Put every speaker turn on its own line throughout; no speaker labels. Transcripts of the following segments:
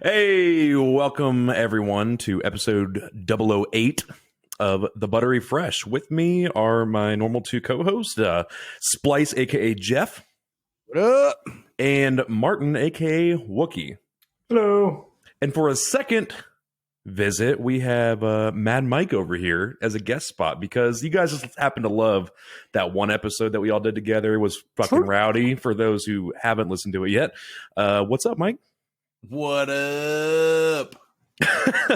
Hey, welcome everyone to episode 008 of The Buttery Fresh. With me are my normal two co-hosts, Splice, aka Jeff.
What up?
And Martin, aka Wookie.
Hello.
And for a second visit, we have Mad Mike over here as a guest spot because you guys just happen to love that one episode that we all did together. It was fucking rowdy for those who haven't listened to it yet. What's up, Mike?
What up?
I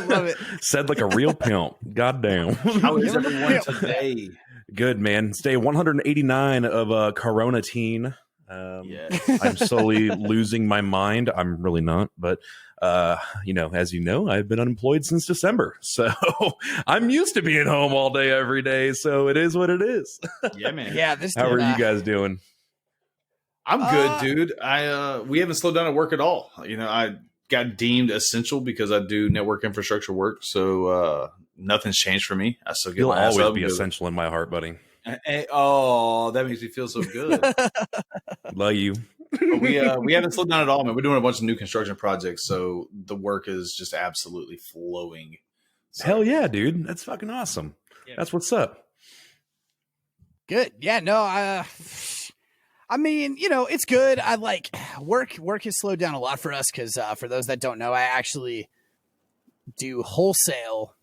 love it.
Said like a real pimp. Goddamn.
How is everyone today?
Good, man. It's day 189 of Coronatine.
Yes.
I'm slowly losing my mind. I'm really not, but as you know, I've been unemployed since December, so I'm used to being home all day, every day. So it is what it is.
Yeah, man.
Yeah,
How are you guys doing?
I'm good, dude. We haven't slowed down at work at all. I got deemed essential because I do network infrastructure work, so nothing's changed for me. I still get
You'll
my ass
always
up
be
and go,
essential in my heart, buddy.
oh, that makes me feel so good.
Love you.
But we haven't slowed down at all, man. We're doing a bunch of new construction projects, so the work is just absolutely flowing. So,
Hell yeah, dude. That's fucking awesome.
Yeah.
That's what's up.
Good. Yeah, no, I mean, it's good. I like work has slowed down a lot for us because for those that don't know, I actually do wholesale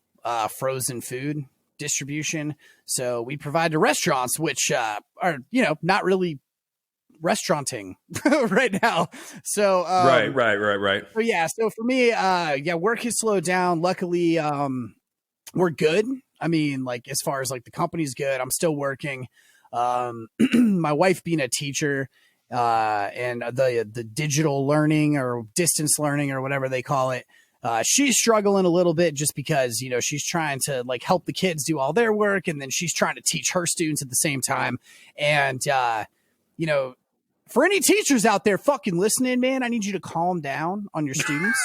frozen food distribution. So we provide to restaurants, which are, not really restauranting right now. So
Right.
So yeah, so for me, work has slowed down. Luckily, we're good. I mean, like as far as like the company's good, I'm still working. My wife being a teacher, and the digital learning or distance learning or whatever they call it, she's struggling a little bit just because, she's trying to like help the kids do all their work. And then she's trying to teach her students at the same time. And, for any teachers out there fucking listening, man, I need you to calm down on your students.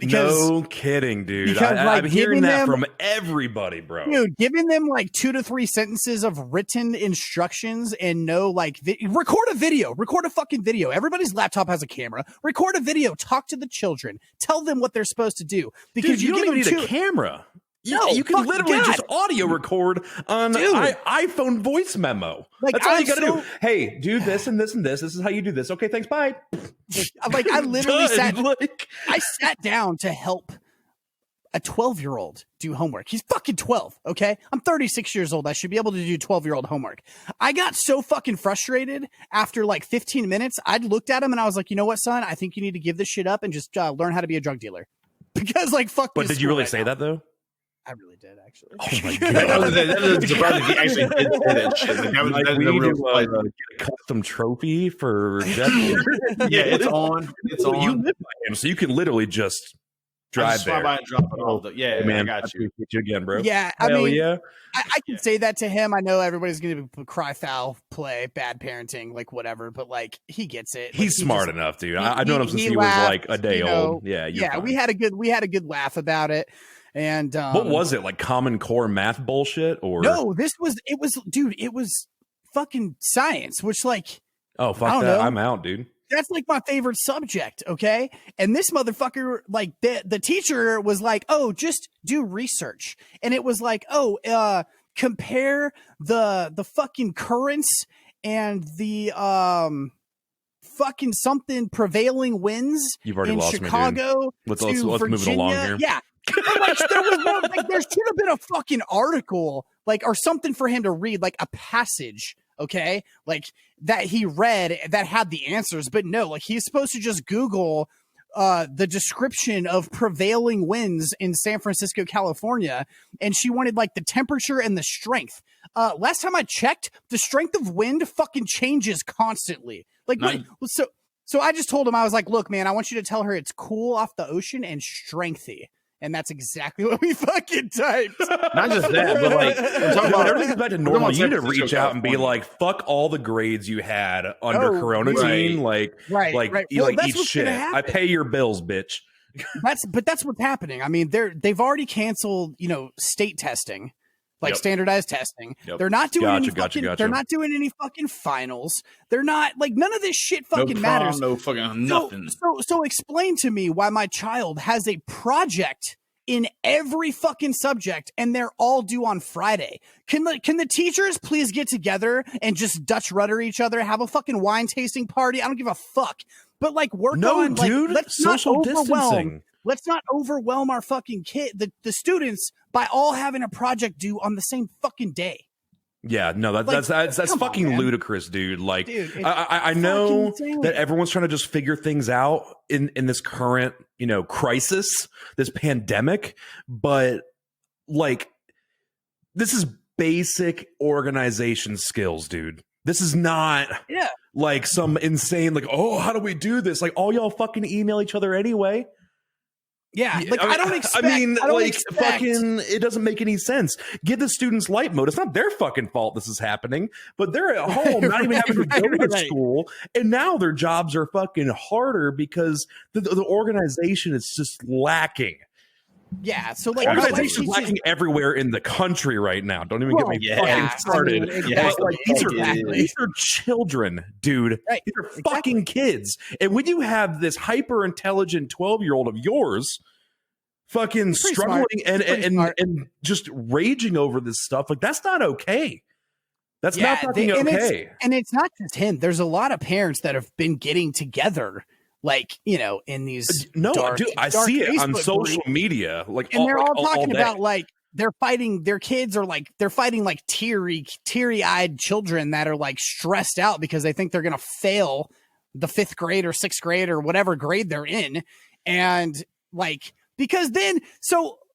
Because
no kidding, dude.
because,
I'm hearing that
them,
from everybody, bro.
Dude, giving them like 2 to 3 sentences of written instructions and record a video, record a fucking video. Everybody's laptop has a camera. Record a video. Talk to the children. Tell them what they're supposed to do. Because
Dude, you don't even need a camera. You can literally just audio record on iPhone voice memo.
Like,
that's all you gotta do. Hey, do this and this and this. This is how you do this. Okay, thanks. Bye.
Like I literally
Done.
I sat down to help a 12-year-old do homework. He's fucking 12. Okay. I'm 36 years old. I should be able to do 12-year-old homework. I got so fucking frustrated after like 15 minutes. I looked at him and I was like, you know what, son? I think you need to give this shit up and just learn how to be a drug dealer because like, fuck.
But did you really say that though?
I really did, actually.
Oh my god!
that was surprising. He actually did say that shit. Like, that was
we
the
need
real
to get a custom trophy for Jeff.
Yeah, it's on. It's on.
You live by him, so you can literally just drive there.
By and drop it off. Yeah,
man,
I got you.
Appreciate you again, bro.
Yeah,
Hell yeah.
I can say that to him. I know everybody's going to cry foul play, bad parenting, like whatever, but like he gets it.
He's smart enough, dude. I've known him since he was like a day old. Yeah,
we had a good laugh about it. And
what was it, like Common Core math bullshit? Or
no, it was fucking science, which like,
oh fuck that, I'm out, dude.
That's like my favorite subject. Okay. And this motherfucker, like the teacher was like, oh, just do research. And it was like, oh, compare the fucking currents and the fucking something prevailing winds
You've already
in
lost
Chicago.
Me, dude. Let's move it along here.
Yeah. Like, there should have been a fucking article, like, or something for him to read, like a passage, okay, like that he read that had the answers. But no, like he's supposed to just Google the description of prevailing winds in San Francisco, California, and she wanted like the temperature and the strength. Last time I checked, the strength of wind fucking changes constantly. Like, so I just told him, I was like, look, man, I want you to tell her it's cool off the ocean and strengthy. And that's exactly what we fucking typed.
Not just that, but like,
when everything goes back to normal, you need to reach out and be like, fuck all the grades you had under Coronatine. Right. Eat shit. I pay your bills, bitch.
That's what's happening. I mean, they've already canceled, state testing. like standardized testing.
Yep.
They're not doing any
Gotcha.
They're not doing any fucking finals. They're not like none of this shit fucking matters.
No fucking nothing.
So explain to me why my child has a project in every fucking subject and they're all due on Friday. Can the teachers please get together and just Dutch rudder each other, have a fucking wine tasting party? I don't give a fuck. But like work on
dude,
like let's
social
not overwhelm.
distancing.
Let's not overwhelm our fucking the students by all having a project due on the same fucking day.
Yeah, no, that's fucking ludicrous, dude. Like, dude, I know that everyone's trying to just figure things out in this current, crisis, this pandemic, but like, this is basic organization skills, dude. This is not like some insane, like, oh, how do we do this? Like, all y'all fucking email each other anyway.
Yeah, like I don't expect.
Fucking, it doesn't make any sense. Give the students light mode. It's not their fucking fault this is happening, but they're at home, not even having to go to school, and now their jobs are fucking harder because the organization is just lacking.
Yeah, so like
organization's lacking everywhere in the country right now. Don't even get me fucking started. These are children, dude. Right. These are fucking kids. And when you have this hyper intelligent 12-year-old of yours fucking struggling and just raging over this stuff, like that's not okay. That's not fucking okay.
And it's not just him. There's a lot of parents that have been getting together. Like, in these
I see it on social media, like,
and they're all talking about like they're fighting their kids or like they're fighting like teary-eyed children that are like stressed out because they think they're gonna fail the 5th grade or 6th grade or whatever grade they're in, and like because then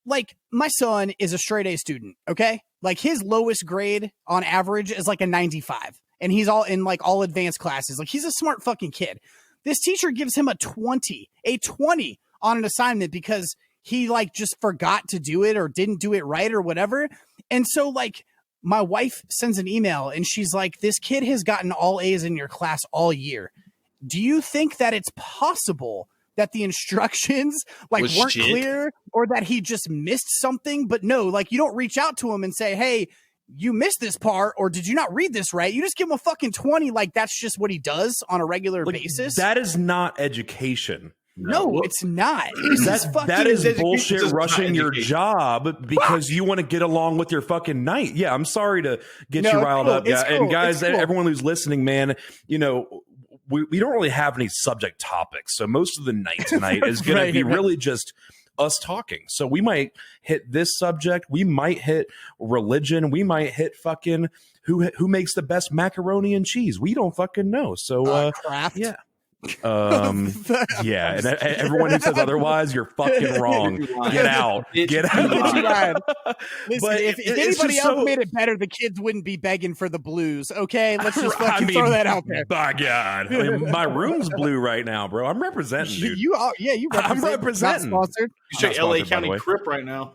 like my son is a straight A student, okay? Like his lowest grade on average is like a 95, and he's all in like all advanced classes. Like he's a smart fucking kid. This teacher gives him a 20 on an assignment because he like just forgot to do it or didn't do it right or whatever. And so like my wife sends an email and she's like, this kid has gotten all A's in your class all year. Do you think that it's possible that the instructions like weren't clear or that he just missed something? But no, like you don't reach out to him and say, hey, you missed this part, or did you not read this right? You just give him a fucking 20. Like that's just what he does on a regular basis.
That is not education.
No, it's not.
That is bullshit rushing your job because you want to get along with your fucking night. Yeah, I'm sorry to get you riled up. Yeah, and guys, everyone who's listening, man, we don't really have any subject topics. So most of the night tonight is going to be really just us talking. So we might hit this subject, we might hit religion, we might hit fucking who makes the best macaroni and cheese. We don't fucking know. So
craft.
Yeah. Yeah, and everyone who says otherwise, you're fucking wrong. Get out. Get out.
Listen, but if anybody else made it better, the kids wouldn't be begging for the blues. Okay, let's just fucking throw that out there.
By God, my room's blue right now, bro. I'm representing, dude.
You represent.
I'm representing.
Not sponsored.
You say LA County Crip right now.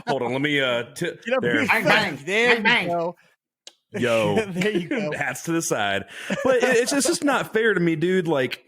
Hold on, let me there.
Bang. There you go.
Yo,
there you go.
Hats to the side. But it's just not fair to me, dude. Like,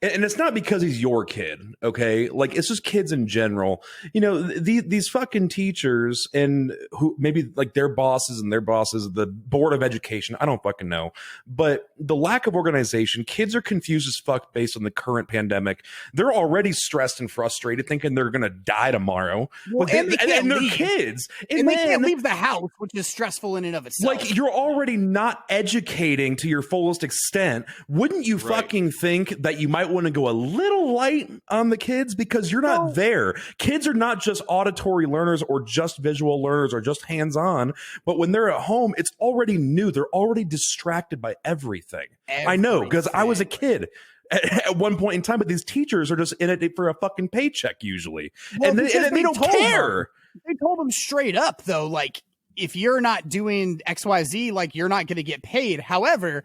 and it's not because he's your kid, okay? Like, it's just kids in general. These fucking teachers and who maybe like their bosses, the board of education, I don't fucking know. But the lack of organization, kids are confused as fuck based on the current pandemic. They're already stressed and frustrated, thinking they're going to die tomorrow.
Well, and they're
kids.
And they can't leave the house, which is stressful in and of itself.
Like, you're already not educating to your fullest extent. Wouldn't you fucking think that you might want to go a little light on the kids because you're not there? Kids are not just auditory learners or just visual learners or just hands-on, but when they're at home, it's already new. They're already distracted by everything. I know, because I was a kid at one point in time, but these teachers are just in it for a fucking paycheck usually. Well, and they don't care.
They told them straight up, though, like, if you're not doing XYZ, like, you're not going to get paid. However,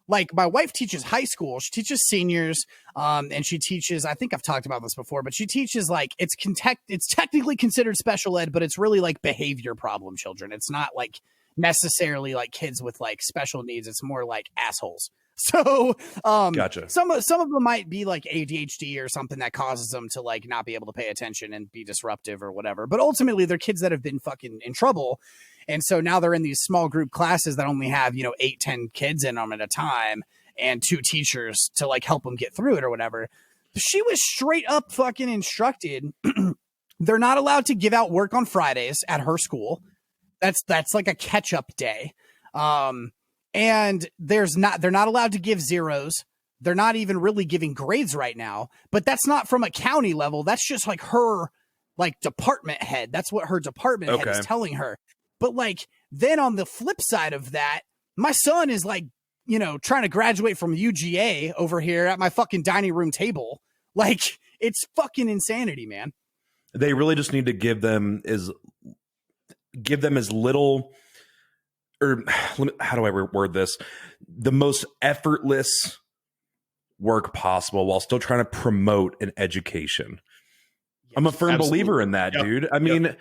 like, my wife teaches high school. She teaches seniors, and she teaches, I think I've talked about this before, but she teaches, like, it's technically considered special ed, but it's really, like, behavior problem children. It's not, like, necessarily, like, kids with, like, special needs. It's more like assholes. So
Gotcha.
some of them might be like ADHD or something that causes them to like not be able to pay attention and be disruptive or whatever. But ultimately they're kids that have been fucking in trouble. And so now they're in these small group classes that only have, 8-10 kids in them at a time and 2 teachers to like help them get through it or whatever. She was straight up fucking instructed. They're not allowed to give out work on Fridays at her school. That's like a catch up day. And they're not allowed to give zeros. They're not even really giving grades right now, but that's not from a county level. That's just like her, like department head. That's what her department head is telling her. But like, then on the flip side of that, my son is like, trying to graduate from UGA over here at my fucking dining room table. Like, it's fucking insanity, man.
They really just need to give them as little, or how do I word this? The most effortless work possible while still trying to promote an education. Yes, I'm a firm believer in that, dude. I mean,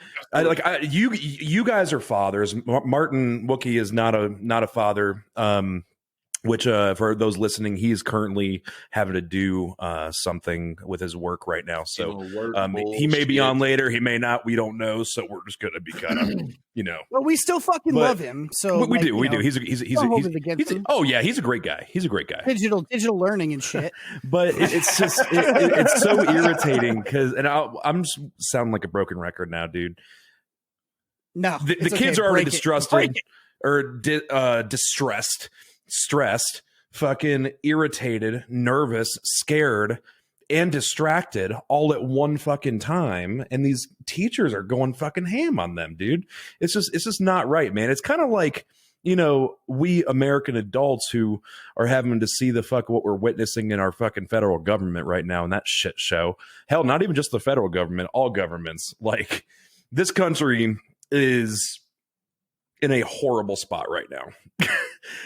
you guys are fathers. Martin Wookie is not a father. Which for those listening, he's currently having to do something with his work right now. So he may be on later. He may not. We don't know. So we're just going to be kind of,
Well, we still fucking love him. So
we do. He's oh yeah, he's a great guy. He's a great guy.
Digital learning and shit.
But it's just it's so irritating because, and I'm just sounding like a broken record now, dude.
No,
the kids are already distrusted or distressed. Stressed, fucking irritated, nervous, scared, and distracted all at one fucking time. And these teachers are going fucking ham on them, dude. It's just not right, man. It's kind of like, we American adults who are having to see the fuck what we're witnessing in our fucking federal government right now in that shit show. Hell, not even just the federal government, all governments. Like, this country is in a horrible spot right now.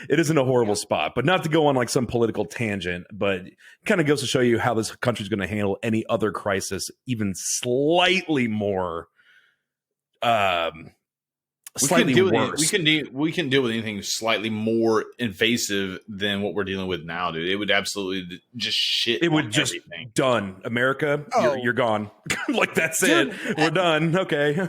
It is in a horrible spot, but not to go on like some political tangent, but it kind of goes to show you how this country is going to handle any other crisis even slightly more, slightly worse.
We can deal with anything slightly more invasive than what we're dealing with now, dude. It would absolutely just shit.
It would just everything. Done. America, you're gone. Like, that's dude, it. We're done. Okay.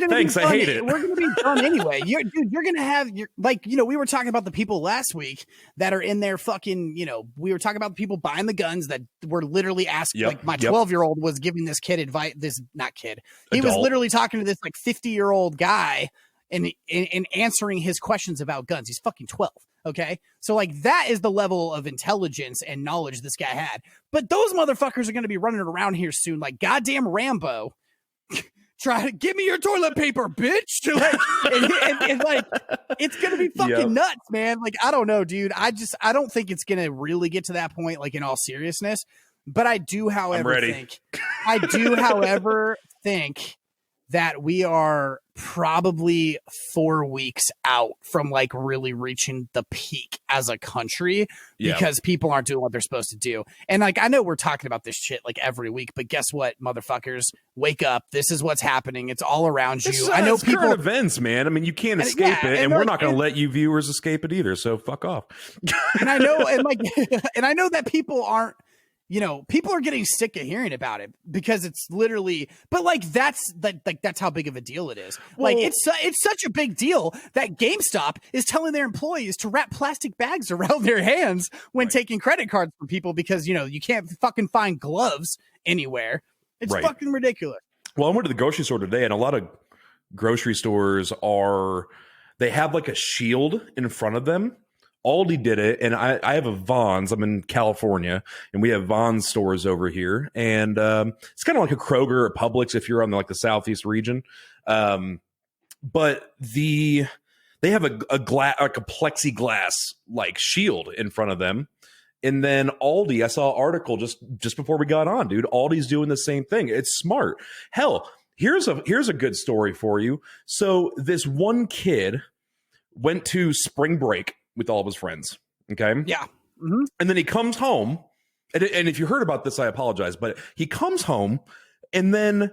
Thanks. I hate it.
We're going to be done anyway. You're going to have we were talking about the people last week that are in there fucking, we were talking about the people buying the guns that were literally asking, like my 12-year-old was giving this kid advice. He was literally talking to this like 50-year-old guy and answering his questions about guns. He's fucking 12. Okay. So like, that is the level of intelligence and knowledge this guy had. But those motherfuckers are going to be running around here soon. Like goddamn Rambo. Try to give me your toilet paper, bitch. Like, and like, it's going to be fucking nuts, man. Like, I don't know, dude. I don't think it's going to really get to that point, like in all seriousness, but I do, however, think that we are probably 4 weeks out from like really reaching the peak as a country because people aren't doing what they're supposed to do. And like, I know we're talking about this shit like every week, but guess what, motherfuckers, wake up. This is what's happening. It's all around you. I know people
current events, man. I mean, you can't escape it, and we're not going to let you viewers escape it either. So fuck off.
And I know, and I know that people aren't, people are getting sick of hearing about it because it's literally, but like, that's how big of a deal it is. Well, like, it's such a big deal that GameStop is telling their employees to wrap plastic bags around their hands when taking credit cards from people because, you can't fucking find gloves anywhere. It's fucking ridiculous.
Well, I went to the grocery store today, and a lot of grocery stores they have like a shield in front of them. Aldi did it, and I have a Vons. I'm in California, and we have Vons stores over here, and it's kind of like a Kroger or Publix if you're on the southeast region. But they have a plexiglass like shield in front of them, and then Aldi. I saw an article just before we got on, dude. Aldi's doing the same thing. It's smart. Hell, here's a good story for you. So this one kid went to spring break with all of his friends. Okay.
Yeah. Mm-hmm.
And then he comes home. And if you heard about this, I apologize, but he comes home and then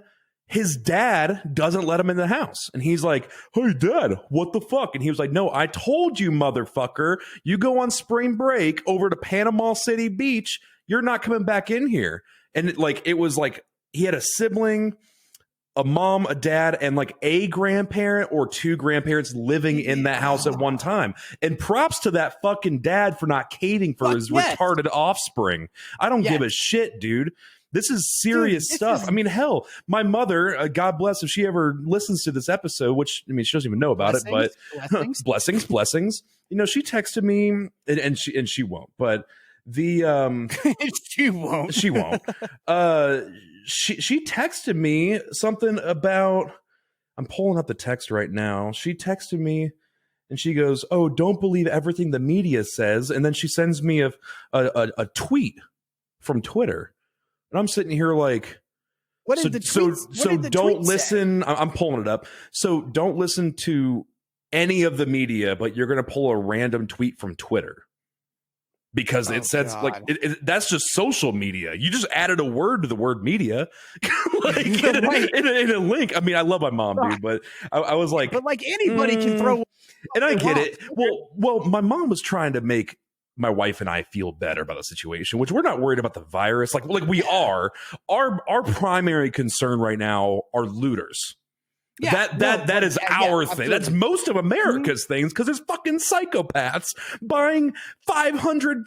his dad doesn't let him in the house. And he's like, hey, Dad, what the fuck? And he was like, no, I told you, motherfucker, you go on spring break over to Panama City Beach. You're not coming back in here. And it was like he had a sibling, a mom, a dad, and like a grandparent or two grandparents living in that house at one time. And props to that fucking dad for not catering for his retarded offspring. I don't give a shit, dude. This is serious stuff. I mean, hell, my mother, God bless if she ever listens to this episode, which, I mean, she doesn't even know about it, but blessings. You know, she texted me and she won't, but
she won't.
She texted me something about, I'm pulling up the text right now. She texted me and she goes, oh, don't believe everything the media says. And then she sends me a tweet from Twitter. And I'm sitting here like, what did the tweet don't listen. I'm pulling it up. So don't listen to any of the media, but you're going to pull a random tweet from Twitter because it says like that's just social media. You just added a word to the word media, like in a link. I mean, I love my mom, dude, but I was like,
but like anybody can throw.
And I get it. Well, my mom was trying to make my wife and I feel better about the situation, which we're not worried about the virus. Like we are. Our primary concern right now are looters. Yeah, that is our thing. That's most of America's things because there's fucking psychopaths buying 500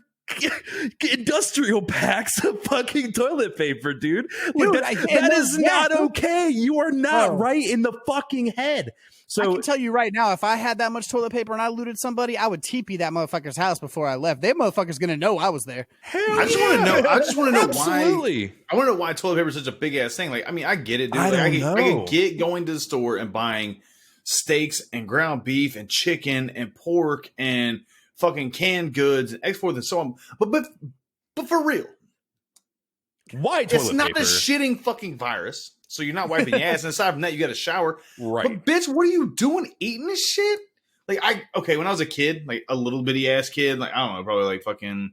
industrial packs of fucking toilet paper, dude. Like, that is not okay. You are not right in the fucking head. So
I can tell you right now, if I had that much toilet paper and I looted somebody, I would TP that motherfucker's house before I left. They motherfuckers gonna know I was there.
I just want to know
Absolutely.
why. I want to know why toilet paper is such a big ass thing. Like, I mean, I get it, dude. I can get going to the store and buying steaks and ground beef and chicken and pork and fucking canned goods and export and so on. But for real,
why toilet
it's not
paper?
a shitting fucking virus. So you're not wiping your ass, and aside from that, you got to shower.
Right.
But bitch, what are you doing eating this shit? Like when I was a kid, like a little bitty ass kid, like I don't know, probably like fucking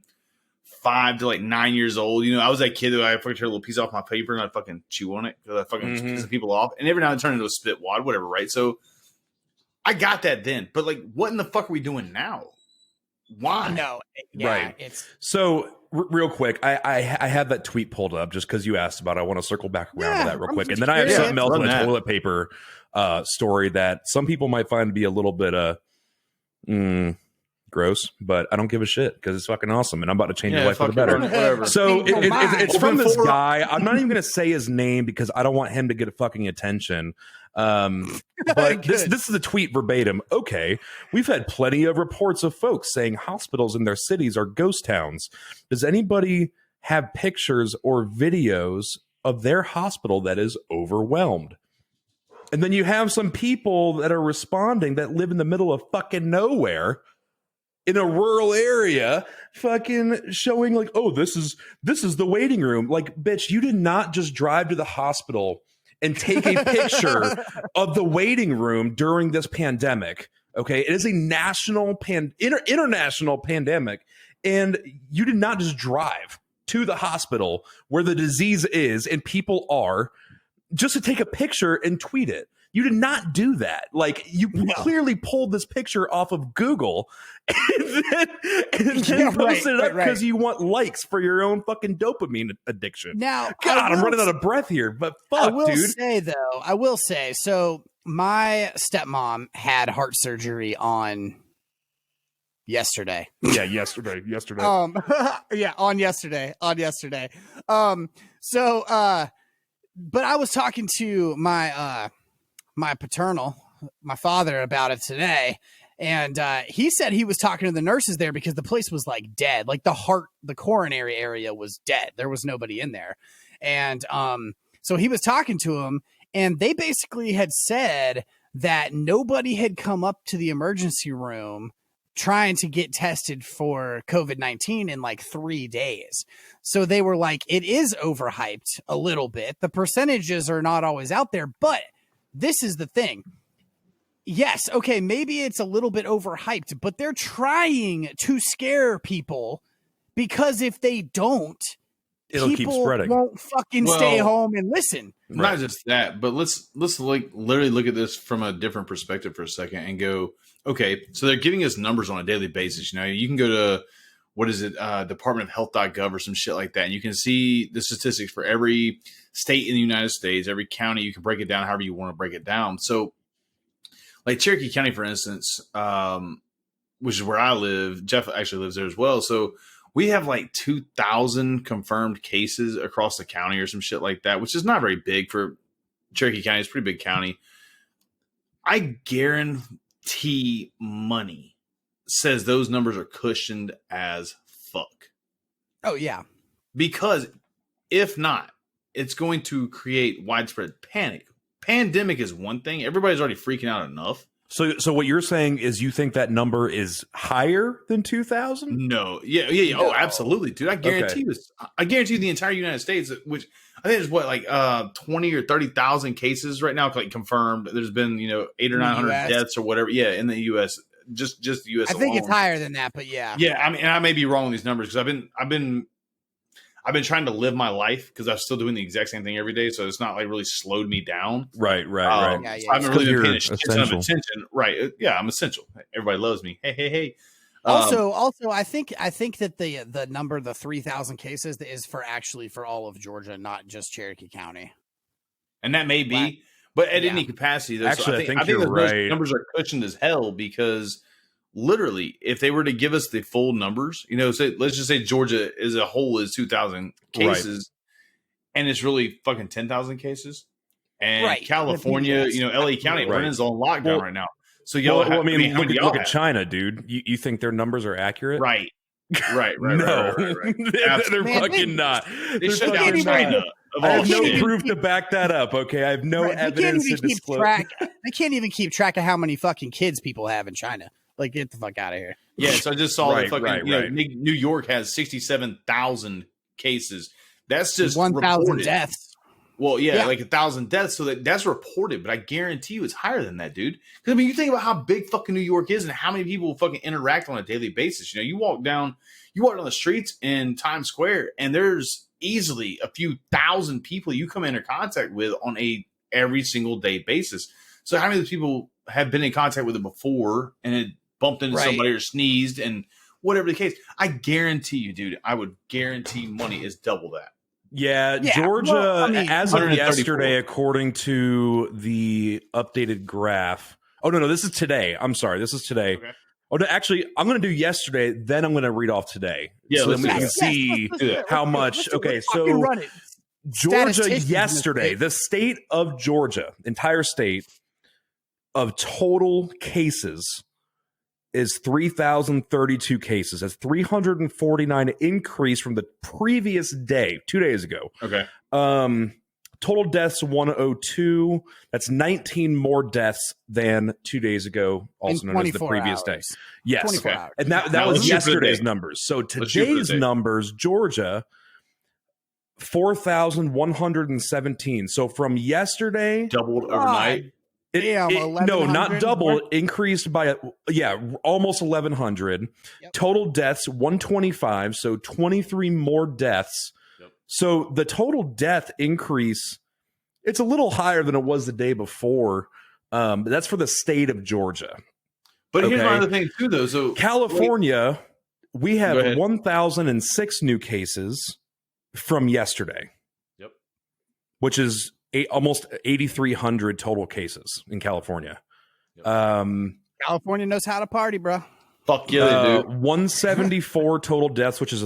5 to like 9 years old. You know, I was that kid that I fucking tear a little piece off my paper and I'd fucking chew on it because I fucking piss people off. And every now and then turn into a spit wad, whatever, right? So I got that then. But like, what in the fuck are we doing now? Why?
No. Yeah,
right. So real quick, I had that tweet pulled up just because you asked about it. I want to circle back around to that real quick. And then I have something else in the toilet paper story that some people might find to be a little bit gross, but I don't give a shit because it's fucking awesome and I'm about to change your life for the better. So it's from this guy. I'm not even going to say his name because I don't want him to get fucking attention. But this is a tweet verbatim. Okay, we've had plenty of reports of folks saying hospitals in their cities are ghost towns. Does anybody have pictures or videos of their hospital that is overwhelmed? And then you have some people that are responding that live in the middle of fucking nowhere in a rural area, fucking showing like, oh, this is the waiting room. Like, bitch, you did not just drive to the hospital and take a picture of the waiting room during this pandemic. Okay, it is a national international pandemic, and you did not just drive to the hospital where the disease is and people are just to take a picture and tweet it. You did not do that. Like, you clearly pulled this picture off of Google and then posted it up because you want likes for your own fucking dopamine addiction.
Now,
God, I'm running out of breath here, but fuck, dude.
I will say, so my stepmom had heart surgery on yesterday.
Yeah, yesterday.
On yesterday. But I was talking to my paternal, my father, about it today, and he said he was talking to the nurses there because the place was like dead, like the coronary area was dead. There was nobody in there, and so he was talking to them, and they basically had said that nobody had come up to the emergency room trying to get tested for COVID-19 in like 3 days. So they were like, it is overhyped a little bit. The percentages are not always out there, but this is the thing. Yes, okay, maybe it's a little bit overhyped, but they're trying to scare people because if they don't,
It'll keep
people
spreading.
won't fucking stay home and listen.
Not just that, but let's like literally look at this from a different perspective for a second and go, okay, so they're giving us numbers on a daily basis. You know, you can go to what is it, Department of Health.gov or some shit like that, and you can see the statistics for every state in the United States, every county. You can break it down however you want to break it down. So, like Cherokee County, for instance, which is where I live. Jeff actually lives there as well. So we have like 2,000 confirmed cases across the county or some shit like that, which is not very big for Cherokee County. It's a pretty big county. I guarantee money says those numbers are cushioned as fuck.
Oh, yeah.
Because if not, it's going to create widespread panic. Pandemic is one thing. Everybody's already freaking out enough.
So what you're saying is you think that number is higher than 2,000?
No. Yeah. Oh, absolutely, dude. I guarantee you this. I guarantee you the entire United States, which I think is what, like 20 or 30,000 cases right now, like confirmed. There's been, 800 or 900 deaths or whatever. Yeah, in the U.S. Just the U.S.
I think
alone.
it's higher than that, but yeah.
Yeah, I mean, and I may be wrong with these numbers because I've been trying to live my life because I'm still doing the exact same thing every day, so it's not like really slowed me down.
Right.
Yeah,
so I haven't really been paying a shit ton of attention. Right? Yeah, I'm essential. Everybody loves me. Hey.
Also, I think that the number, the 3,000 cases, is for all of Georgia, not just Cherokee County.
And that may be, but at any capacity, though,
actually,
so
I think you're right.
Those numbers are cushioned as hell because literally, if they were to give us the full numbers, say, let's just say Georgia as a whole is 2,000 cases, and it's really fucking 10,000 cases, and California, LA County, Brennan's on lockdown right now. So
look at China, dude. You think their numbers are accurate?
Right.
No, they're fucking not.
They shut down China.
I have no proof to back that up. Okay, I have no evidence to disclose.
They can't even keep track of how many fucking kids people have in China. Like, get the fuck out of here.
Yeah, so I just saw that fucking New York has 67,000 cases. That's just
1,000 deaths.
Well, yeah, like 1,000 deaths. So that's reported, but I guarantee you it's higher than that, dude. Because I mean, you think about how big fucking New York is and how many people fucking interact on a daily basis. You walk down the streets in Times Square, and there's easily a few thousand people you come into contact with on a every single day basis. So how many of those people have been in contact with it before and it bumped into somebody or sneezed and whatever the case? I guarantee you, dude, I would guarantee money is double that.
Yeah, Georgia, as of yesterday, according to the updated graph. Oh, no, this is today. I'm sorry. This is today. Okay. Oh, no, actually, I'm going to do yesterday, then I'm going to read off today. Yeah, so then we can see how much. Okay, so Georgia yesterday, the state of Georgia, entire state of total cases is 3,032 cases. That's 349 increase from the previous day, 2 days ago.
Okay.
Total deaths 102. That's 19 more deaths than 2 days ago, also known as the previous day. Yes. Okay. And that was yesterday's numbers. So today's numbers, Georgia, 4,117. So from yesterday,
doubled overnight.
No, not double. Increased by almost 1,100. Yep. Total deaths 125. So 23 more deaths. Yep. So the total death increase, it's a little higher than it was the day before. That's for the state of Georgia.
But here's another thing too, though. So
California, we have 1,006 new cases from yesterday. Yep. Which is almost 8,300 total cases in California.
Yep.
California knows how to party, bro.
Fuck yeah, they do.
174 total deaths, which is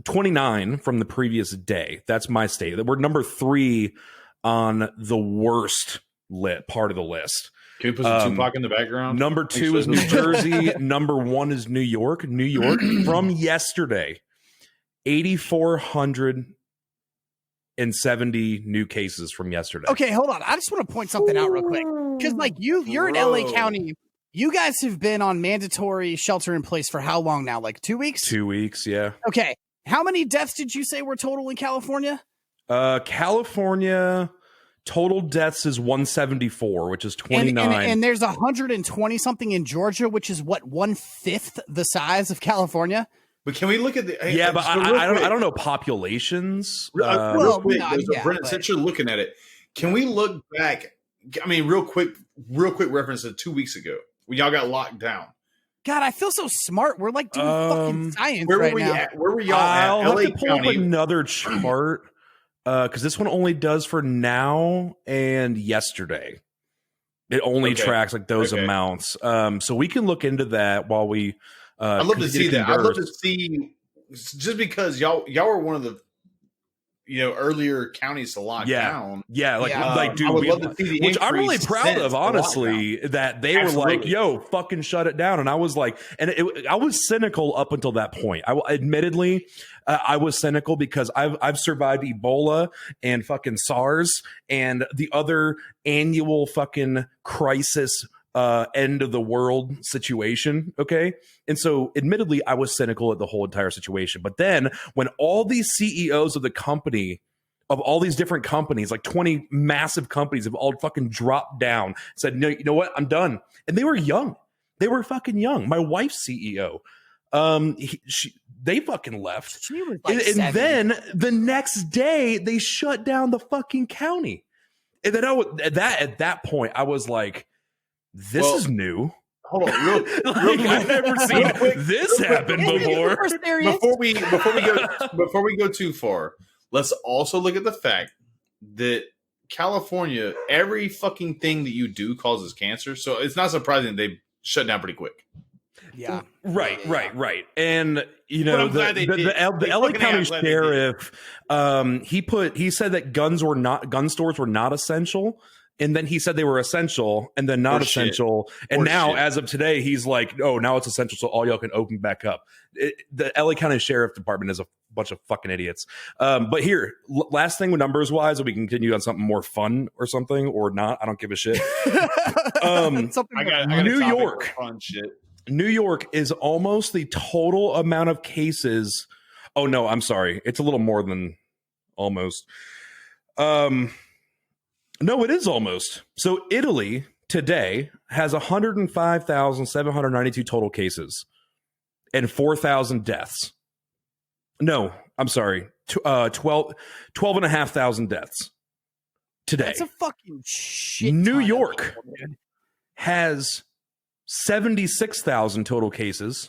29 from the previous day. That's my state. We're number 3 on the worst part of the list.
Can we put some Tupac in the background?
Number 2 is New Jersey. Number 1 is New York. New York from yesterday, 8,470 new cases from yesterday.
Okay, hold on. I just want to point something out real quick. Because you're in LA County. You guys have been on mandatory shelter in place for how long now? Like 2 weeks?
2 weeks, yeah.
Okay. How many deaths did you say were total in California?
California total deaths is 174, which is 29.
And there's 120 something in Georgia, which is what, 1/5 the size of California?
But can we look at the?
Yeah, but
so
I don't know populations.
Real quick,
yeah,
Brendan, since you're looking at it, can we look back? I mean, real quick reference to 2 weeks ago when y'all got locked down.
God, I feel so smart. We're like doing fucking science
Where
right
were we
now.
at? Where were y'all
I'll
at?
have
LA
to pull up
County.
another chart because this one only does for now and yesterday. It only tracks like those amounts. So we can look into that while we.
I'd love to see that. I'd love to see just because y'all were one of the earlier counties to lock down.
Yeah, like dude,
I would love to see the
which I'm really
increase
proud of,
since the
honestly, that they were like, "Yo, fucking shut it down," and I was like, I was cynical up until that point. Admittedly, I was cynical because I've survived Ebola and fucking SARS and the other annual fucking crisis. End of the world situation. Okay. And so admittedly, I was cynical at the whole entire situation. But then when all these CEOs of the company, of all these different companies, like 20 massive companies have all fucking dropped down, said, no, you know what? I'm done. And they were young. They were fucking young. My wife's CEO, they fucking left.
She was like
and then the next day they shut down the fucking county. And then at that point, I was like, this is new.
Hold on, real
I've never seen this happen before.
Before we go too far, let's also look at the fact that California, every fucking thing that you do causes cancer. So it's not surprising they shut down pretty quick.
Yeah.
Right. And the LA County sheriff, he said that gun stores were not essential. And then he said they were essential and then not essential. And now, as of today, he's like, oh, now it's essential. So all y'all can open back up. The LA County Sheriff Department is a bunch of fucking idiots. But here, last thing with numbers wise, we can continue on something more fun or something or not. I don't give a shit. New York.
Fun shit.
New York is almost the total amount of cases. Oh, no, I'm sorry. It's a little more than almost. No, it is almost. So Italy today has 105,792 total cases and 4,000 deaths. No, I'm sorry. 12,500 deaths today.
That's a fucking shit.
New York has 76,000 total cases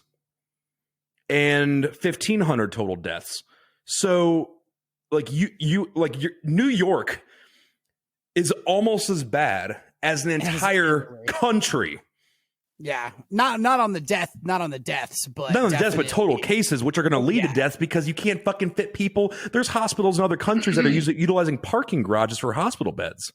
and 1,500 total deaths. So New York is almost as bad as an entire country.
Yeah, not on the deaths, but
not on the deaths, but total cases, which are going to lead to deaths because you can't fucking fit people. There's hospitals in other countries that are utilizing parking garages for hospital beds.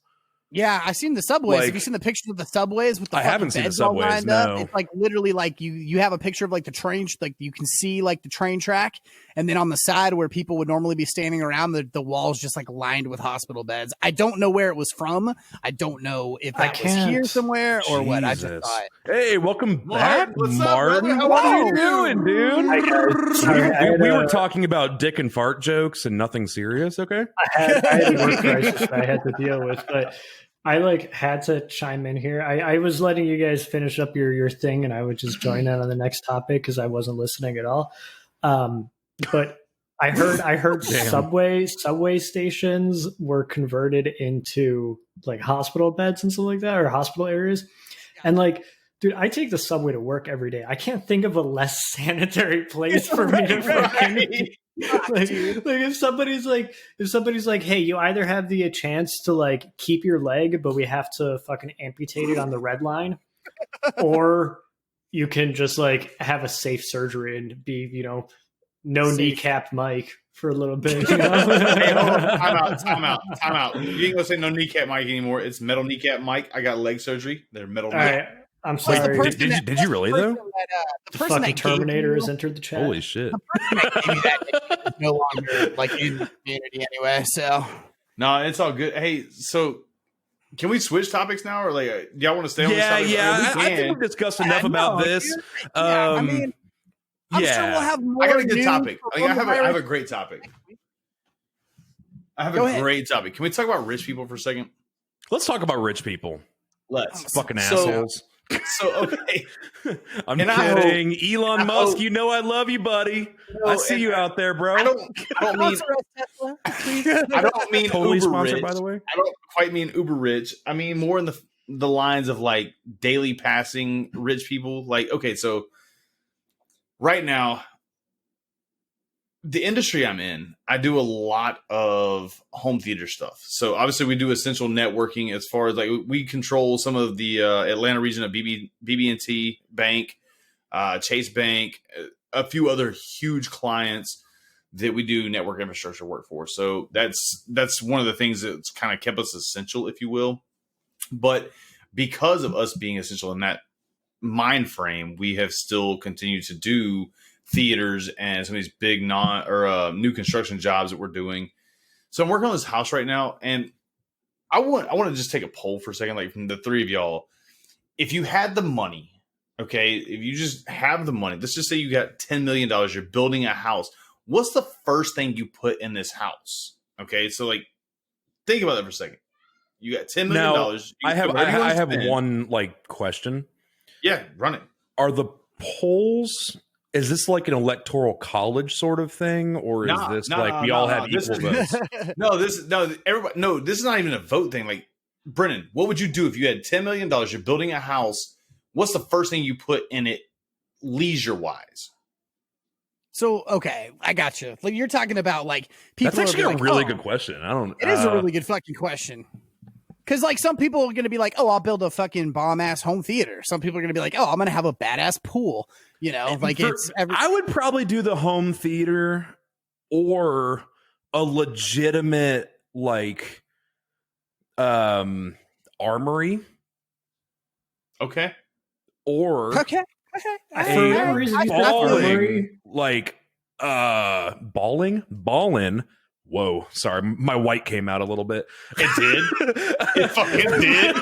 Yeah, I've seen the subways. Have you seen the pictures of the subways with the
I haven't seen the subways, no.
It's like literally like you have a picture of like the train, like you can see like the train track, and then on the side where people would normally be standing around, the walls just like lined with hospital beds. I don't know where it was from. I don't know if that was here somewhere or what. I just saw it.
Hey, welcum back, Martin.
What are you doing, dude?
We were talking about dick and fart jokes and nothing serious, okay?
I had a work crisis that I had to deal with, but I had to chime in here. I was letting you guys finish up your thing, and I would just join in on the next topic because I wasn't listening at all. But I heard subway stations were converted into like hospital beds and stuff like that, or hospital areas. And like, dude, I take the subway to work every day. I can't think of a less sanitary place for me to fucking. Like if somebody's like, hey, you either have the chance to like keep your leg, but we have to fucking amputate it on the red line, or you can just like have a safe surgery and be, no safe. Kneecap Mike for a little bit.
Hey, time out. You ain't gonna say no kneecap Mike anymore. It's metal kneecap Mike. I got leg surgery. They're metal.
Right. I'm sorry.
Did you really though?
The fucking Terminator has entered the chat.
Holy shit!
Is no longer like in the community anyway. So
no, it's all good. Hey, so can we switch topics now, or like, do y'all want to stay on this topic?
Yeah. I think we've discussed enough about this.
I'm sure we'll have more.
I got a good topic. I have a great topic. Great topic. Can we talk about rich people for a second?
Let's talk about rich people.
Let's
fucking assholes.
So okay,
I'm
And I
kidding. Elon
I
Musk,
hope-
you know I love you, buddy. I see you out there, bro.
I don't mean
Sponsor us, Tesla, please.
I don't mean
Totally
uber
sponsored,
rich.
by the way.
I don't quite mean uber rich. I mean more in the lines of like daily passing rich people. Like, okay, so right now, the industry I'm in, I do a lot of home theater stuff. So obviously we do essential networking as far as like we control some of the Atlanta region of BB&T Bank, Chase Bank, a few other huge clients that we do network infrastructure work for. So that's one of the things that's kind of kept us essential, if you will. But because of us being essential in that mind frame, we have still continued to do theaters and some of these big new construction jobs that we're doing. So I'm working on this house right now, and I want to just take a poll for a second, like from the three of y'all. If you had the money, okay, if you just have the money, let's just say you got $10 million, you're building a house. What's the first thing you put in this house? Okay, so like think about that for a second. You got $10 million.
Now, I have one like question.
Yeah, run it.
Are the polls? Is this like an electoral college sort of thing, or is this we all have equal votes?
This is not even a vote thing. Like, Brennan, what would you do if you had $10 million? You're building a house. What's the first thing you put in it, leisure wise?
So, okay, I got you. Like, you're talking about like people.
That's actually a really
good
question. I don't.
It is a really good fucking question. Because, like, some people are going to be like, oh, I'll build a fucking bomb-ass home theater. Some people are going to be like, oh, I'm going to have a badass pool. You know, like
I would probably do the home theater or a legitimate, like, armory.
Okay.
Or
okay.
a balling, like, balling. Whoa, sorry, my white came out a little bit.
It did. It fucking did.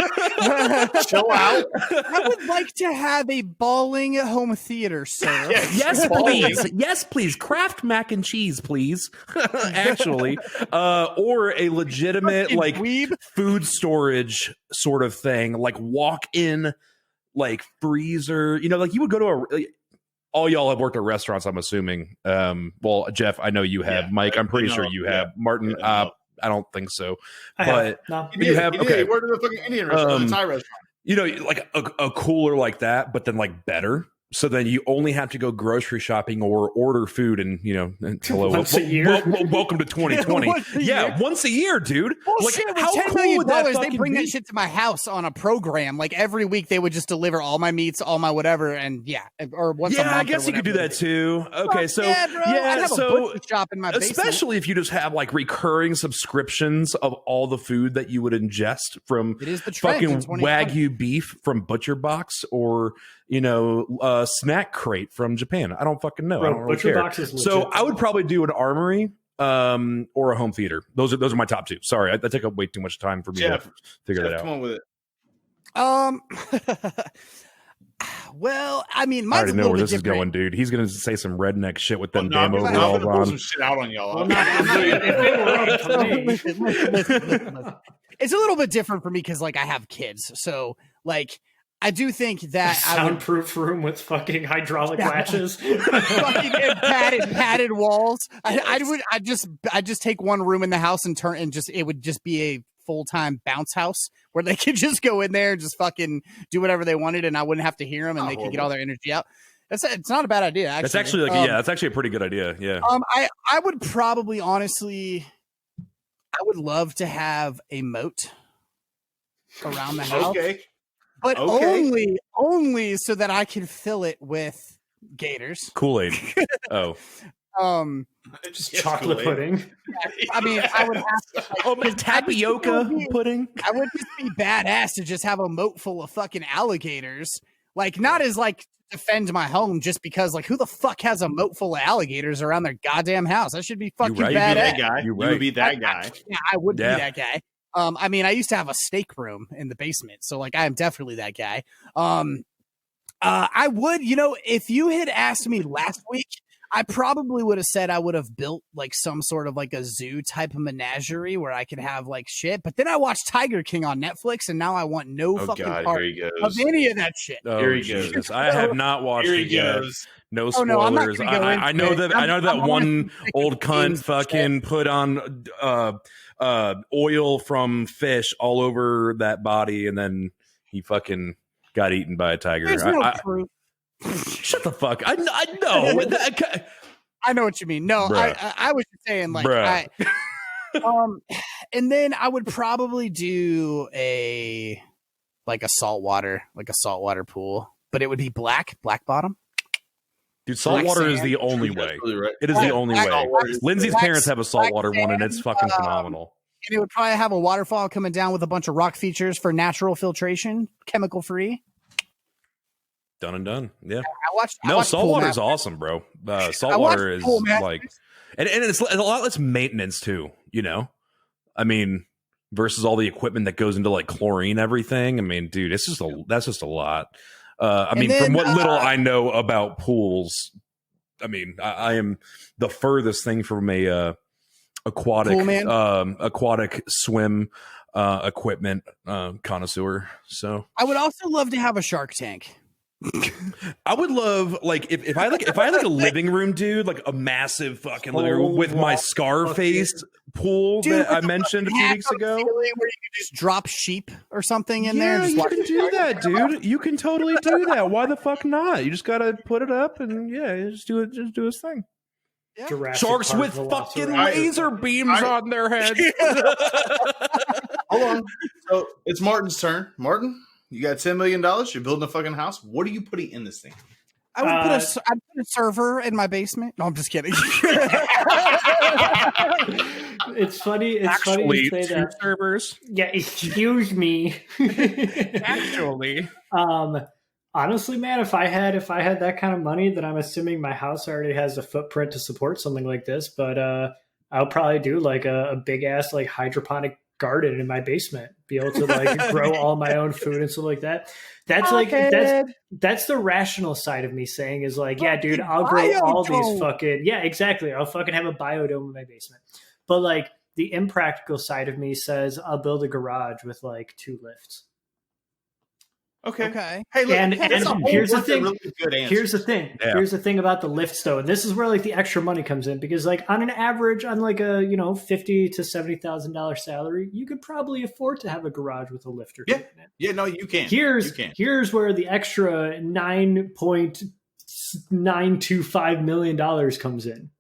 Chill out.
I would like to have a balling home theater, sir.
Yes, please. Yes, please. Kraft mac and cheese, please. Actually, or a legitimate
Fucking
like
dweeb.
food storage sort of thing, like walk-in, like freezer. You know, like you would go to all y'all have worked at restaurants, I'm assuming. Well, Jeff, I know you have.
Yeah,
Mike, I'm pretty sure you have. Martin, I don't think so. But you have. Okay,
he worked at a fucking Indian restaurant, a Thai restaurant.
You know, like a cooler like that, but then like better. So then you only have to go grocery shopping or order food, and you know, hello,
once a year.
Welcome to 2020. Once a year, dude.
Bullshit,
like,
with
how
$10
cool
million,
would that
they bring
be?
that shit to my house on a program. Like every week, they would just deliver all my meats, all my whatever, and or once a month.
I guess you could do that too. Okay, so
yeah, bro. I'd have a butcher shop in my basement.
Especially if you just have like recurring subscriptions of all the food that you would ingest from
it is the trend
fucking Wagyu beef from Butcher Box or Snack Crate from Japan. I don't fucking know.
Bro,
I don't really
Butcher
care.
Box is legit.
So I would probably do an armory or a home theater. Those are my top two. Sorry, that took up way too much time for me to figure that out.
Come on with
it. Well, I mean,
I already know where this is
different.
going, dude. He's gonna say some redneck shit with them damn
I'm
overalls
gonna pull
on.
some shit out on y'all.
Listen. It's a little bit different for me because, like, I have kids, so like. I do think that
soundproof room with fucking hydraulic latches,
fucking padded walls. I just take one room in the house and it would just be a full-time bounce house where they could just go in there and just fucking do whatever they wanted, and I wouldn't have to hear them, and they could get all their energy out. It's not a bad idea. Actually,
that's actually that's actually a pretty good idea. Yeah.
I would probably honestly, I would love to have a moat around the house.
Okay.
But only so that I can fill it with gators.
Kool-Aid. Oh.
Just chocolate pudding.
I mean, I would have to
tapioca pudding.
I would just be badass to just have a moat full of fucking alligators. Like, not as like defend my home, just because like who the fuck has a moat full of alligators around their goddamn house? That should be fucking badass.
You would be that guy.
I would be that guy. I mean, I used to have a steak room in the basement, so like I am definitely that guy. I would, if you had asked me last week, I probably would have said I would have built like some sort of like a zoo type of menagerie where I could have like shit. But then I watched Tiger King on Netflix, and now I want no
Oh
fucking
God,
part
here he
of
goes.
any of that shit.
Oh,
Here he goes.
Jesus. I have not watched
Here
it
he
yet.
goes.
No
Oh,
spoilers.
no, I'm not gonna go
I know
into
that
it.
I know that
I'm
one
only
old cunt
games and
fucking put on oil from fish all over that body, and then he fucking got eaten by a tiger.
There's no proof.
Shut the fuck. I know.
I know what you mean. No,
Bruh.
I was just saying like
Bruh.
and then I would probably do a saltwater pool, but it would be black bottom.
Dude, saltwater is the only
That's
way.
really right.
It is the only way.
Saltwater is-
Lindsay's
black-
parents have a saltwater
black
one, and it's
sand,
fucking phenomenal.
And it would probably have a waterfall coming down with a bunch of rock features for natural filtration, chemical free.
Done and done. Yeah.
I watched
Saltwater
Pool
is
Map.
awesome, bro. Saltwater is
Pool Map.
like, and it's a lot less maintenance too. You know, I mean, versus all the equipment that goes into like chlorine, everything. I mean, dude, that's just a lot. I mean,
then,
from what little I know about pools, I mean, I am the furthest thing from a aquatic swim equipment connoisseur. So
I would also love to have a Shark Tank.
I would love like if I had like a living room, dude, like a massive fucking living room with my Scarface pool
Dude,
that I mentioned a few weeks ago.
Where you could just drop sheep or something in there.
Yeah,
And just
you
watch
can do that, dude. You can totally do that. Why the fuck not? You just gotta put it up and just do it. Just do his thing.
Jurassic
Sharks
Park
with fucking
Velociraptor.
laser beams on their heads.
Hold on. So it's Martin's turn. Martin, you got $10 million. You're building a fucking house. What are you putting in this thing?
I would I'd put a server in my basement. No, I'm just kidding.
It's funny. It's
Actually,
funny you say
two
that.
servers.
Yeah, excuse me.
Actually,
honestly, man, if I had that kind of money, then I'm assuming my house already has a footprint to support something like this. But I'll probably do like a big ass like hydroponic garden in my basement, be able to like grow all my own food and stuff like that. That's like that's the rational side of me saying is like, yeah, dude, I'll grow all these fucking exactly. I'll fucking have a biodome in my basement. But like the impractical side of me says I'll build a garage with like 2 lifts.
Okay. Hey, look,
And here's the thing.
Really good answer.
Here's the thing.
Yeah.
Here's the thing about the lifts, though, and this is where like the extra money comes in because, like, on an average, on like a $50,000 to $70,000 salary, you could probably afford to have a garage with a lift or two in it.
Yeah, no, you can.
Here's where the extra $9.925 million comes in.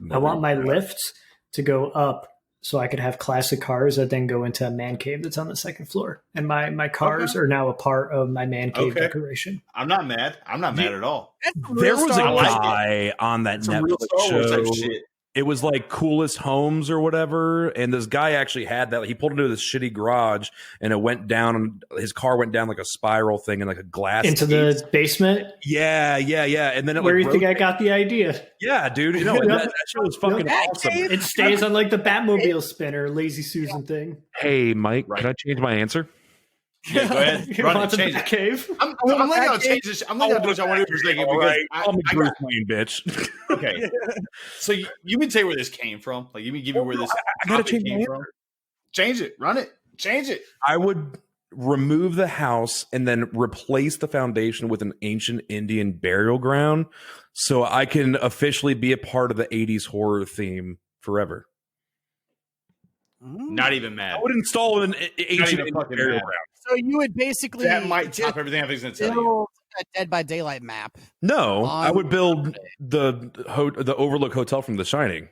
I want my lifts to go up so I could have classic cars that then go into a man cave that's on the second floor. And my cars are now a part of my man cave decoration.
I'm not mad. I'm not mad at all.
there was a
Star Wars.
guy on that
Some real
Netflix
Star Wars type
show.
shit.
It was like Coolest Homes or whatever, and this guy actually had that. He pulled into this shitty garage, and it went down. His car went down like a spiral thing in like a glass
Into
case.
the basement?
Yeah. And then it
Where
like
do you think I
rotated.
got the idea?
Yeah, dude. You know, that shit was fucking awesome.
It stays on like the Batmobile spinner, Lazy Susan thing.
Hey, Mike, can I change my answer?
Yeah, go ahead.
You
Run
want
it.
the
Change
Bat
it.
cave?
I'm letting y'all change this. I'm letting y'all do what y'all want to do for a second because
Call me Bruce Wayne, bitch.
okay. So you can tell where this came from. Like you can give me where this
I gotta
topic
change my
came from. Change it. Run it. Change it.
I would remove the house and then replace the foundation with an ancient Indian burial ground so I can officially be a part of the 80s horror theme forever.
Not even mad.
I would install an ancient
even
Indian
fucking
burial
mad.
ground.
So you would basically
That might
just
top everything I was going to tell you.
build a Dead by Daylight map.
No, I would build
Okay.
the Overlook Hotel from The Shining.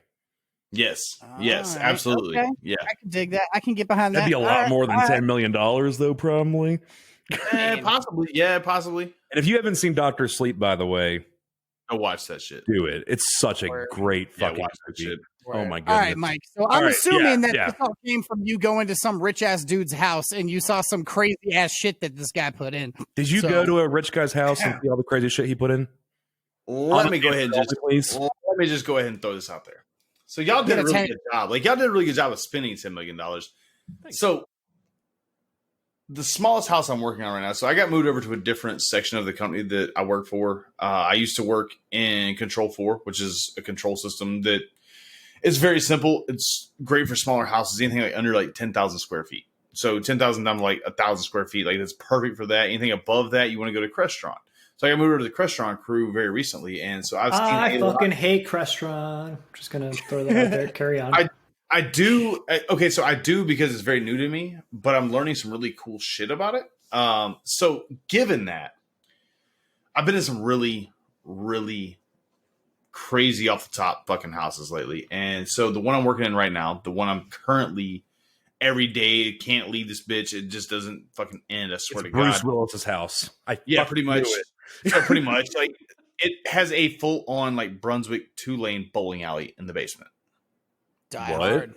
Yes. Yes.
Alright,
Absolutely.
okay.
Yeah.
I can dig that. I can get behind
That'd
that.
be a lot more than $10 million, though, probably.
Possibly. Yeah. Possibly.
And if you haven't seen Doctor Sleep, by the way,
I'll watch that shit.
do it. It's such a great
Yeah,
fucking
watch that
movie.
shit.
Oh my
All
goodness.
right, Mike. So I'm
All right,
assuming that
yeah.
this all came from you going to some rich ass dude's house and you saw some crazy ass shit that this guy put in.
Did you
So-
go to a rich guy's house and see all the crazy shit he put in?
Let me go ahead and
Please.
just go ahead and throw this out there. So y'all did a really good job. Like y'all did a really good job of spending $10 million. So the smallest house I'm working on right now. So I got moved over to a different section of the company that I work for. I used to work in Control 4, which is a control system that is very simple. It's great for smaller houses, anything like under like 10,000 square feet. So 10,000 down to like 1,000 square feet, like that's perfect for that. Anything above that, you want to go to Crestron. So I got moved over to the Crestron crew very recently, and so I've seen.
I fucking hate Crestron. Just gonna throw that out there. Carry on.
I do. Okay, so I do because it's very new to me, but I'm learning some really cool shit about it. So given that, I've been in some really, really crazy off the top fucking houses lately, and so the one I'm working in right now, the one I'm currently every day can't leave this bitch. It just doesn't fucking end. I swear to God.
Bruce Willis's house.
Pretty much. So pretty much, like it has a full on like Brunswick 2-lane bowling alley in the basement.
Die
What?
hard.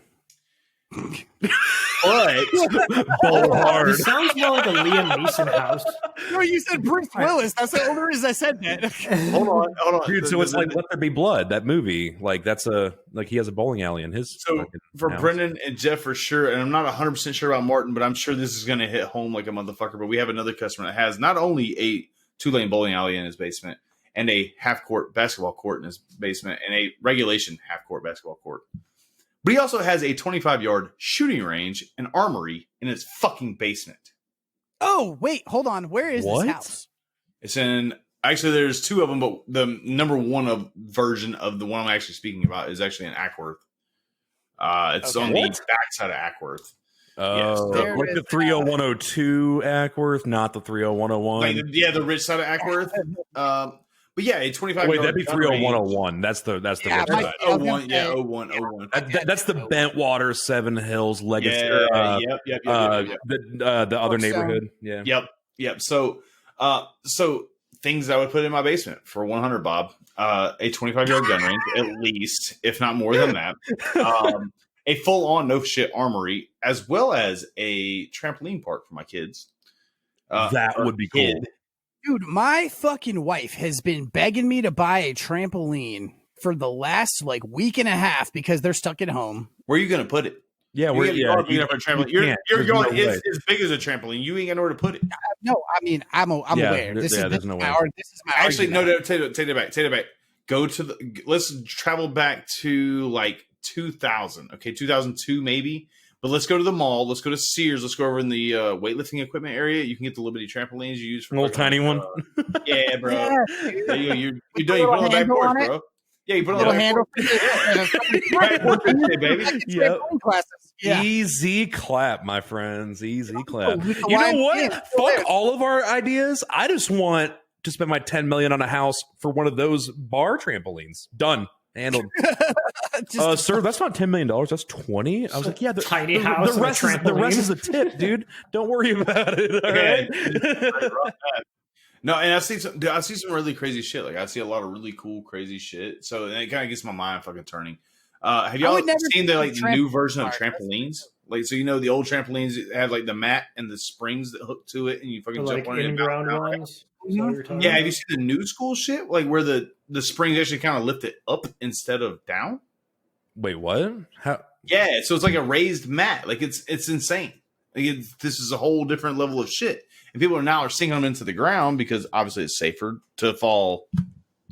But
Bowl hard.
It sounds more like a Liam Neeson house.
No, you said Bruce Willis. That's the only reason I said that.
hold on,
Dude, so it's like Let There Be Blood, that movie. Like that's he has a bowling alley in his.
So for
house.
Brendan and Jeff for sure, and I'm not 100% sure about Martin, but I'm sure this is going to hit home like a motherfucker. But we have another customer that has not only a 2-lane bowling alley in his basement and a half-court basketball court in his basement and a regulation half-court basketball court, but he also has a 25-yard shooting range and armory in his fucking basement.
Oh, wait, hold on. Where is
What?
this house?
It's in actually there's two of them, but the number one version of the one I'm actually speaking about is actually in Ackworth. It's
Okay.
on the
What?
backside of Ackworth.
Oh,
There
like
is
the 30102 Ackworth, not the 30101.
Like the rich side of Ackworth. But yeah, a 25.
Wait, that'd be 30101. That's the
Yeah,
rich
my-
side.
Oh one, yeah, 0101.
That's the Bentwater, Seven Hills, Legacy.
Yeah, yep.
The other
Brookstone.
neighborhood. Yeah.
Yep. So things I would put in my basement for 100, Bob. A 25-yard gun range, at least, if not more than that. A full-on no shit armory, as well as a trampoline park for my kids.
That would be cool.
Dude, my fucking wife has been begging me to buy a trampoline for the last like week and a half because they're stuck at home.
Where are you gonna put it?
Yeah,
You're
we're
big enough for a trampoline.
you
You're
can't. There's
going.
no way.
It's as big as a trampoline. You ain't got nowhere to put it.
No, I mean I'm
Yeah,
aware. This
there's
is
no
my
way.
this is my
Actually, no.
argument.
Take it back. Go to the. Let's travel back to like 2000. Okay, 2002 maybe. But let's go to the mall. Let's go to Sears. Let's go over in the weightlifting equipment area. You can get the Liberty trampolines you use for
Little tiny one.
Yeah, bro.
Yeah,
There you go. You
a
put it on the back
handle
porch,
on it.
bro. Yeah, you put it on
little
the back
handle.
porch. Back porch today, baby.
Yep.
Classes. Yeah.
Easy clap, my friends. Easy clap.
with the
You know
YMCA,
what?
still
Fuck
there.
all of our ideas. I just want to spend my $10 million on a house for one of those bar trampolines. Done. Handled.
Just-
Sir, that's not $10 million. That's 20. I was like, yeah,
Tiny house and a
the rest
trampoline.
is a tip, dude. Don't worry about it. All right.
No, and I see some really crazy shit. Like I see a lot of really cool, crazy shit. So it kind of gets my mind fucking turning. Have
I
y'all
would never
seen the
do
like the new version of
park.
trampolines? Like so, the old trampolines have like the mat and the springs that hook to it, and you fucking
Like
jump on it. and
in-ground
bounce around.
ones. Is that what you're talking
Yeah,
about?
have you seen the new school shit? Like where the springs actually kind of lift it up instead of down?
Wait, what? How?
Yeah, so it's like a raised mat. Like it's insane. Like this is a whole different level of shit. And people are now sinking them into the ground because obviously it's safer to fall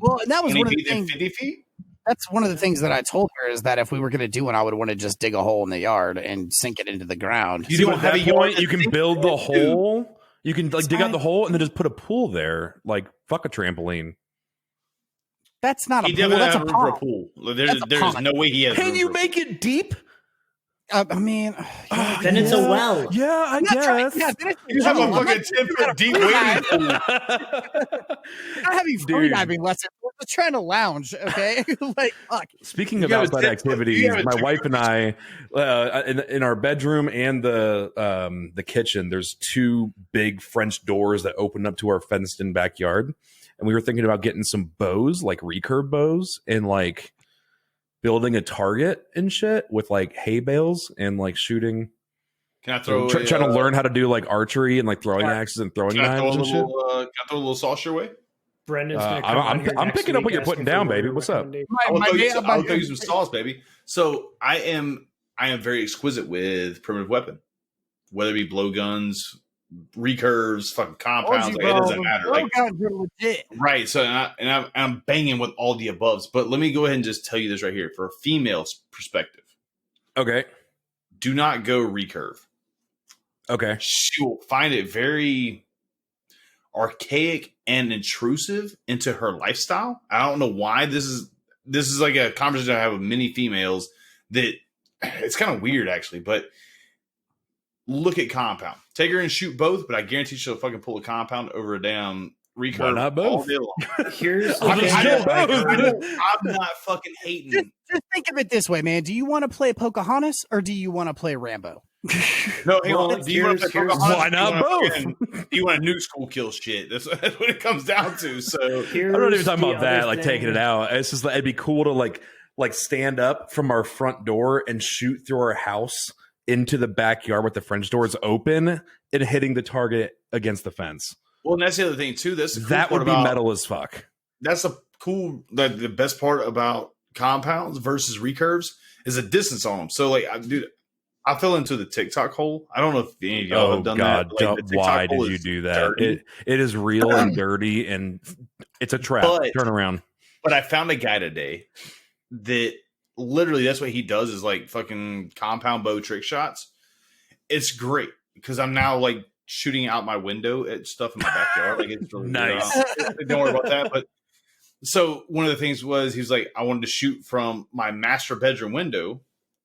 well, and that was
20
one of the
feet than
things.
50 feet.
That's one of the things that I told her is that if we were going to do one, I would want to just dig a hole in the yard and sink it into the ground.
You
See,
don't
at
have
that
a yard
point,
to
you can
sink
build the
it,
hole. You can like dig out
fine.
the hole and then just put a pool there. Like fuck a trampoline.
That's not a
He
pool.
definitely
That's
has
a
room for a
pond.
pool.
That's a
There's
pond.
no way he has.
Can
room
you
for a
make it deep?
I mean,
Then it's a well.
Yeah, I
I'm not trying-
guess.
yeah, then it's-
You have a
I'm not
fucking
trying to
10-foot deep
free
wading
dive.
pool.
I'm not having free
Dude.
diving lessons. We're just trying to lounge, okay? Like, fuck.
Speaking
You
of
have a
outside
10-foot
activities,
you have a
my
10-foot
wife and I, in our bedroom and the kitchen, there's two big French doors that open up to our fenced-in backyard, and we were thinking about getting some bows, like recurve bows, and like building a target and shit with like hay bales and like shooting.
Can I throw?
Trying to learn how to do like archery and like throwing axes and throwing
Can I throw a
knives and shit.
little? Can I throw a little sauce your way?
Brendan's
Uh,
gonna come
I'm-
on here
I'm
next
picking up
week
what you're putting
asking for
down,
your
baby. What's up?
recommendation.
I will throw
my-
you some sauce, baby. So I am very exquisite with primitive weapon, whether it be blowguns, recurves, fucking compounds. Like, it
bro,
doesn't matter. Like,
guys are legit.
right. So, I'm banging with all the aboves. But let me go ahead and just tell you this right here. For a female's perspective,
Okay.
do not go recurve.
Okay.
She will find it very archaic and intrusive into her lifestyle. I don't know why. This is like a conversation I have with many females that it's kind of weird actually, but look at compound. Take her and shoot both, but I guarantee she'll fucking pull a compound over a damn recurve.
Why not both?
All day long.
Here's
I'm
not fucking hating.
Just think of it this way, man. Do you want to play Pocahontas or do you want to play Rambo?
No, hang
Well,
on. Do you want to play
here's-
Pocahontas?
why not
both? You want a new school kill shit. That's what it comes down to. So
I'm not even talking about that, like taking it out. It's just like, it'd be cool to like stand up from our front door and shoot through our house into the backyard with the French doors open and hitting the target against the fence.
well, and that's the other thing too. That's the cool
That
part
would be
about-
metal as fuck.
That's the best part about compounds versus recurves is the distance on them. So like, I fell into the TikTok hole. I don't know if any of y'all
Oh
have done
God!
that. Like, the TikTok
Why
hole
did you
is
do that?
dirty.
It is real and dirty, and it's a trap.
But-
Turn around.
But I found a guy today that literally that's what he does is like fucking compound bow trick shots. It's great because I'm now like shooting out my window at stuff in my backyard. Like it's really
Nice.
Don't worry about that. But so one of the things was he was like, I wanted to shoot from my master bedroom window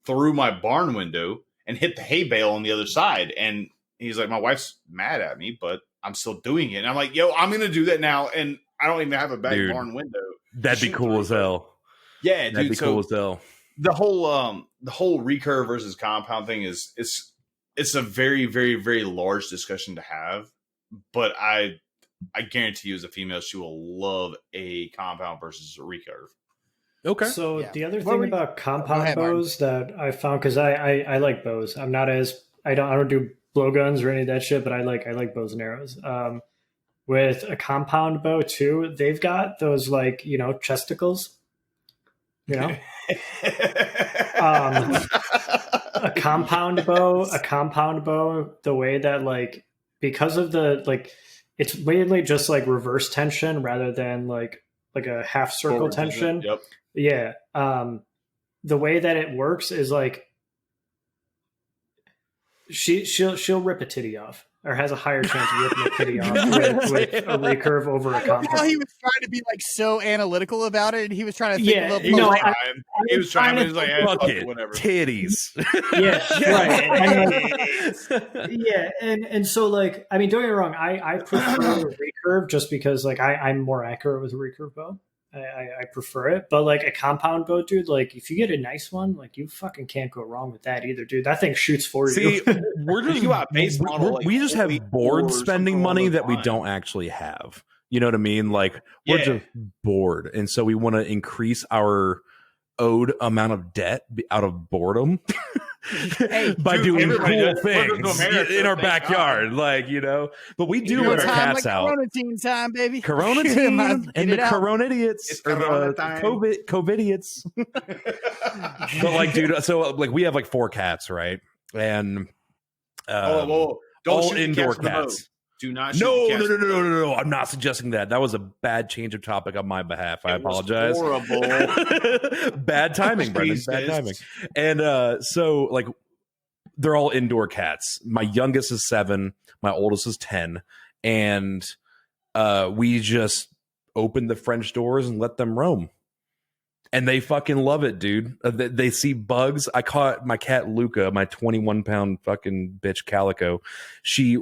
through my barn window and hit the hay bale on the other side. And he's like, my wife's mad at me, but I'm still doing it. And I'm like, yo, I'm gonna do that now. And I don't even have a back
Dude,
barn window.
That'd be
Shoot
cool
through
as
it.
hell.
Yeah,
That'd
dude.
be
So
cool as hell.
the whole recurve versus compound thing is it's a very, very, very large discussion to have. But I guarantee you as a female, she will love a compound versus a recurve.
Okay.
So
Yeah.
the other
What
thing
were you-
about compound
ahead, Martin.
bows that I found, because I like bows. I don't do blowguns or any of that shit, but I like bows and arrows. With a compound bow too, they've got those like, chesticles. A compound bow, the way that like, because of the like, it's weirdly just like reverse tension rather than like a half circle
Forward
tension.
Yep.
Yeah. The way that it works is like she'll rip a titty off, or has a higher chance of ripping a titty off with a recurve over a
You know,
compound.
he was trying to be like so analytical about it, and he was trying to think
Yeah,
of
He was
No,
trying. He was trying, but he was like,
Fuck
fuck
it.
whatever.
Titties.
Yeah, right. Yeah, and so like, I mean, don't get me wrong, I prefer a recurve just because like I'm more accurate with a recurve bow. I prefer it, but like a compound bow, dude, like if you get a nice one, like you fucking can't go wrong with that either, dude. That thing shoots for
See,
you.
we're just
You got base model, like,
we just have
holy
bored
or
spending
something
money
along
that we
those
don't actually have. You know what I mean? Like we're
Yeah.
just bored, and so we want to increase our owed amount of debt out of boredom
Hey,
by
dude,
doing
everybody
cool
does. Welcome to
things
America,
in our
thank
backyard, like But we do
You
let
know,
our
time,
cats
like
out.
Coronatine time, baby.
Coronatine
Might
and
get
the
it out.
Coronidiots,
It's
or the
Coronatine.
Covidiots. But like, dude, so like we have like 4 cats, right? And
Don't
all
shoot the
indoor
cats in the boat.
cats.
Do not shoot
No,
the cats in the boat.
no. I'm not suggesting that. That was a bad change of topic on my behalf. I
It was
apologize.
horrible.
Bad timing, Brendan. Bad
Jesus.
timing. And so, like, they're all indoor cats. My youngest is 7. My oldest is 10. And we just opened the French doors and let them roam. And they fucking love it, dude. They see bugs. I caught my cat Luca, my 21-pound fucking bitch calico. She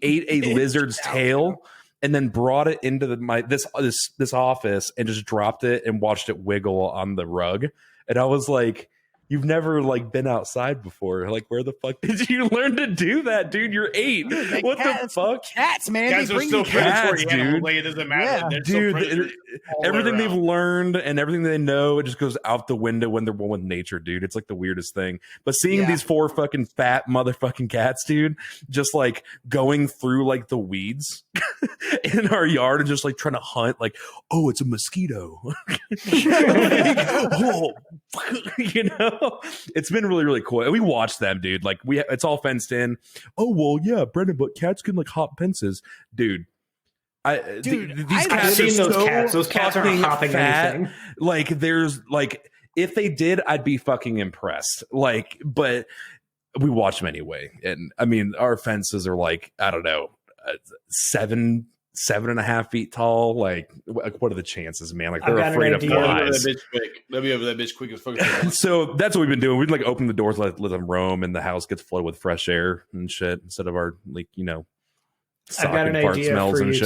ate a lizard's tail and then brought it into this office and just dropped it and watched it wiggle on the rug. And I was like, "You've never like been outside before. Like, where the fuck did you learn to do that, dude? You're 8.
Like,
What the
cats-
fuck?"
Cats, man.
Cats
they
are
bring
still
you cats.
predatory
Cats,
animals.
dude.
Like, it doesn't matter.
Yeah.
They're still
Dude,
predators all the way
everything they've
around.
learned and everything they know, it just goes out the window when they're one with nature, dude. It's like the weirdest thing. But seeing
Yeah.
these 4 fucking fat motherfucking cats, dude, just like going through like the weeds in our yard and just like trying to hunt, like, oh, it's a mosquito. Oh, You know, it's been really, really cool. And we watch them, dude. Like it's all fenced in. Oh, well, yeah, Brendan, but cats can like hop fences. Dude, these
I've
cats
seen
are
those
so
cats. Those cats aren't
fucking
hopping
fat.
anything.
Like there's like, if they did, I'd be fucking impressed. Like, but we watch them anyway. And I mean, our fences are like, I don't know, 7.5 feet tall. Like, what are the chances, man? Like, they're afraid of flies.
They'll be over that bitch quick as fuck.
So that's what we've been doing. We'd like open the doors, let them roam, and the house gets flooded with fresh air and shit instead of our, like, you know,
I've got an
fart
idea
smells
for
and
you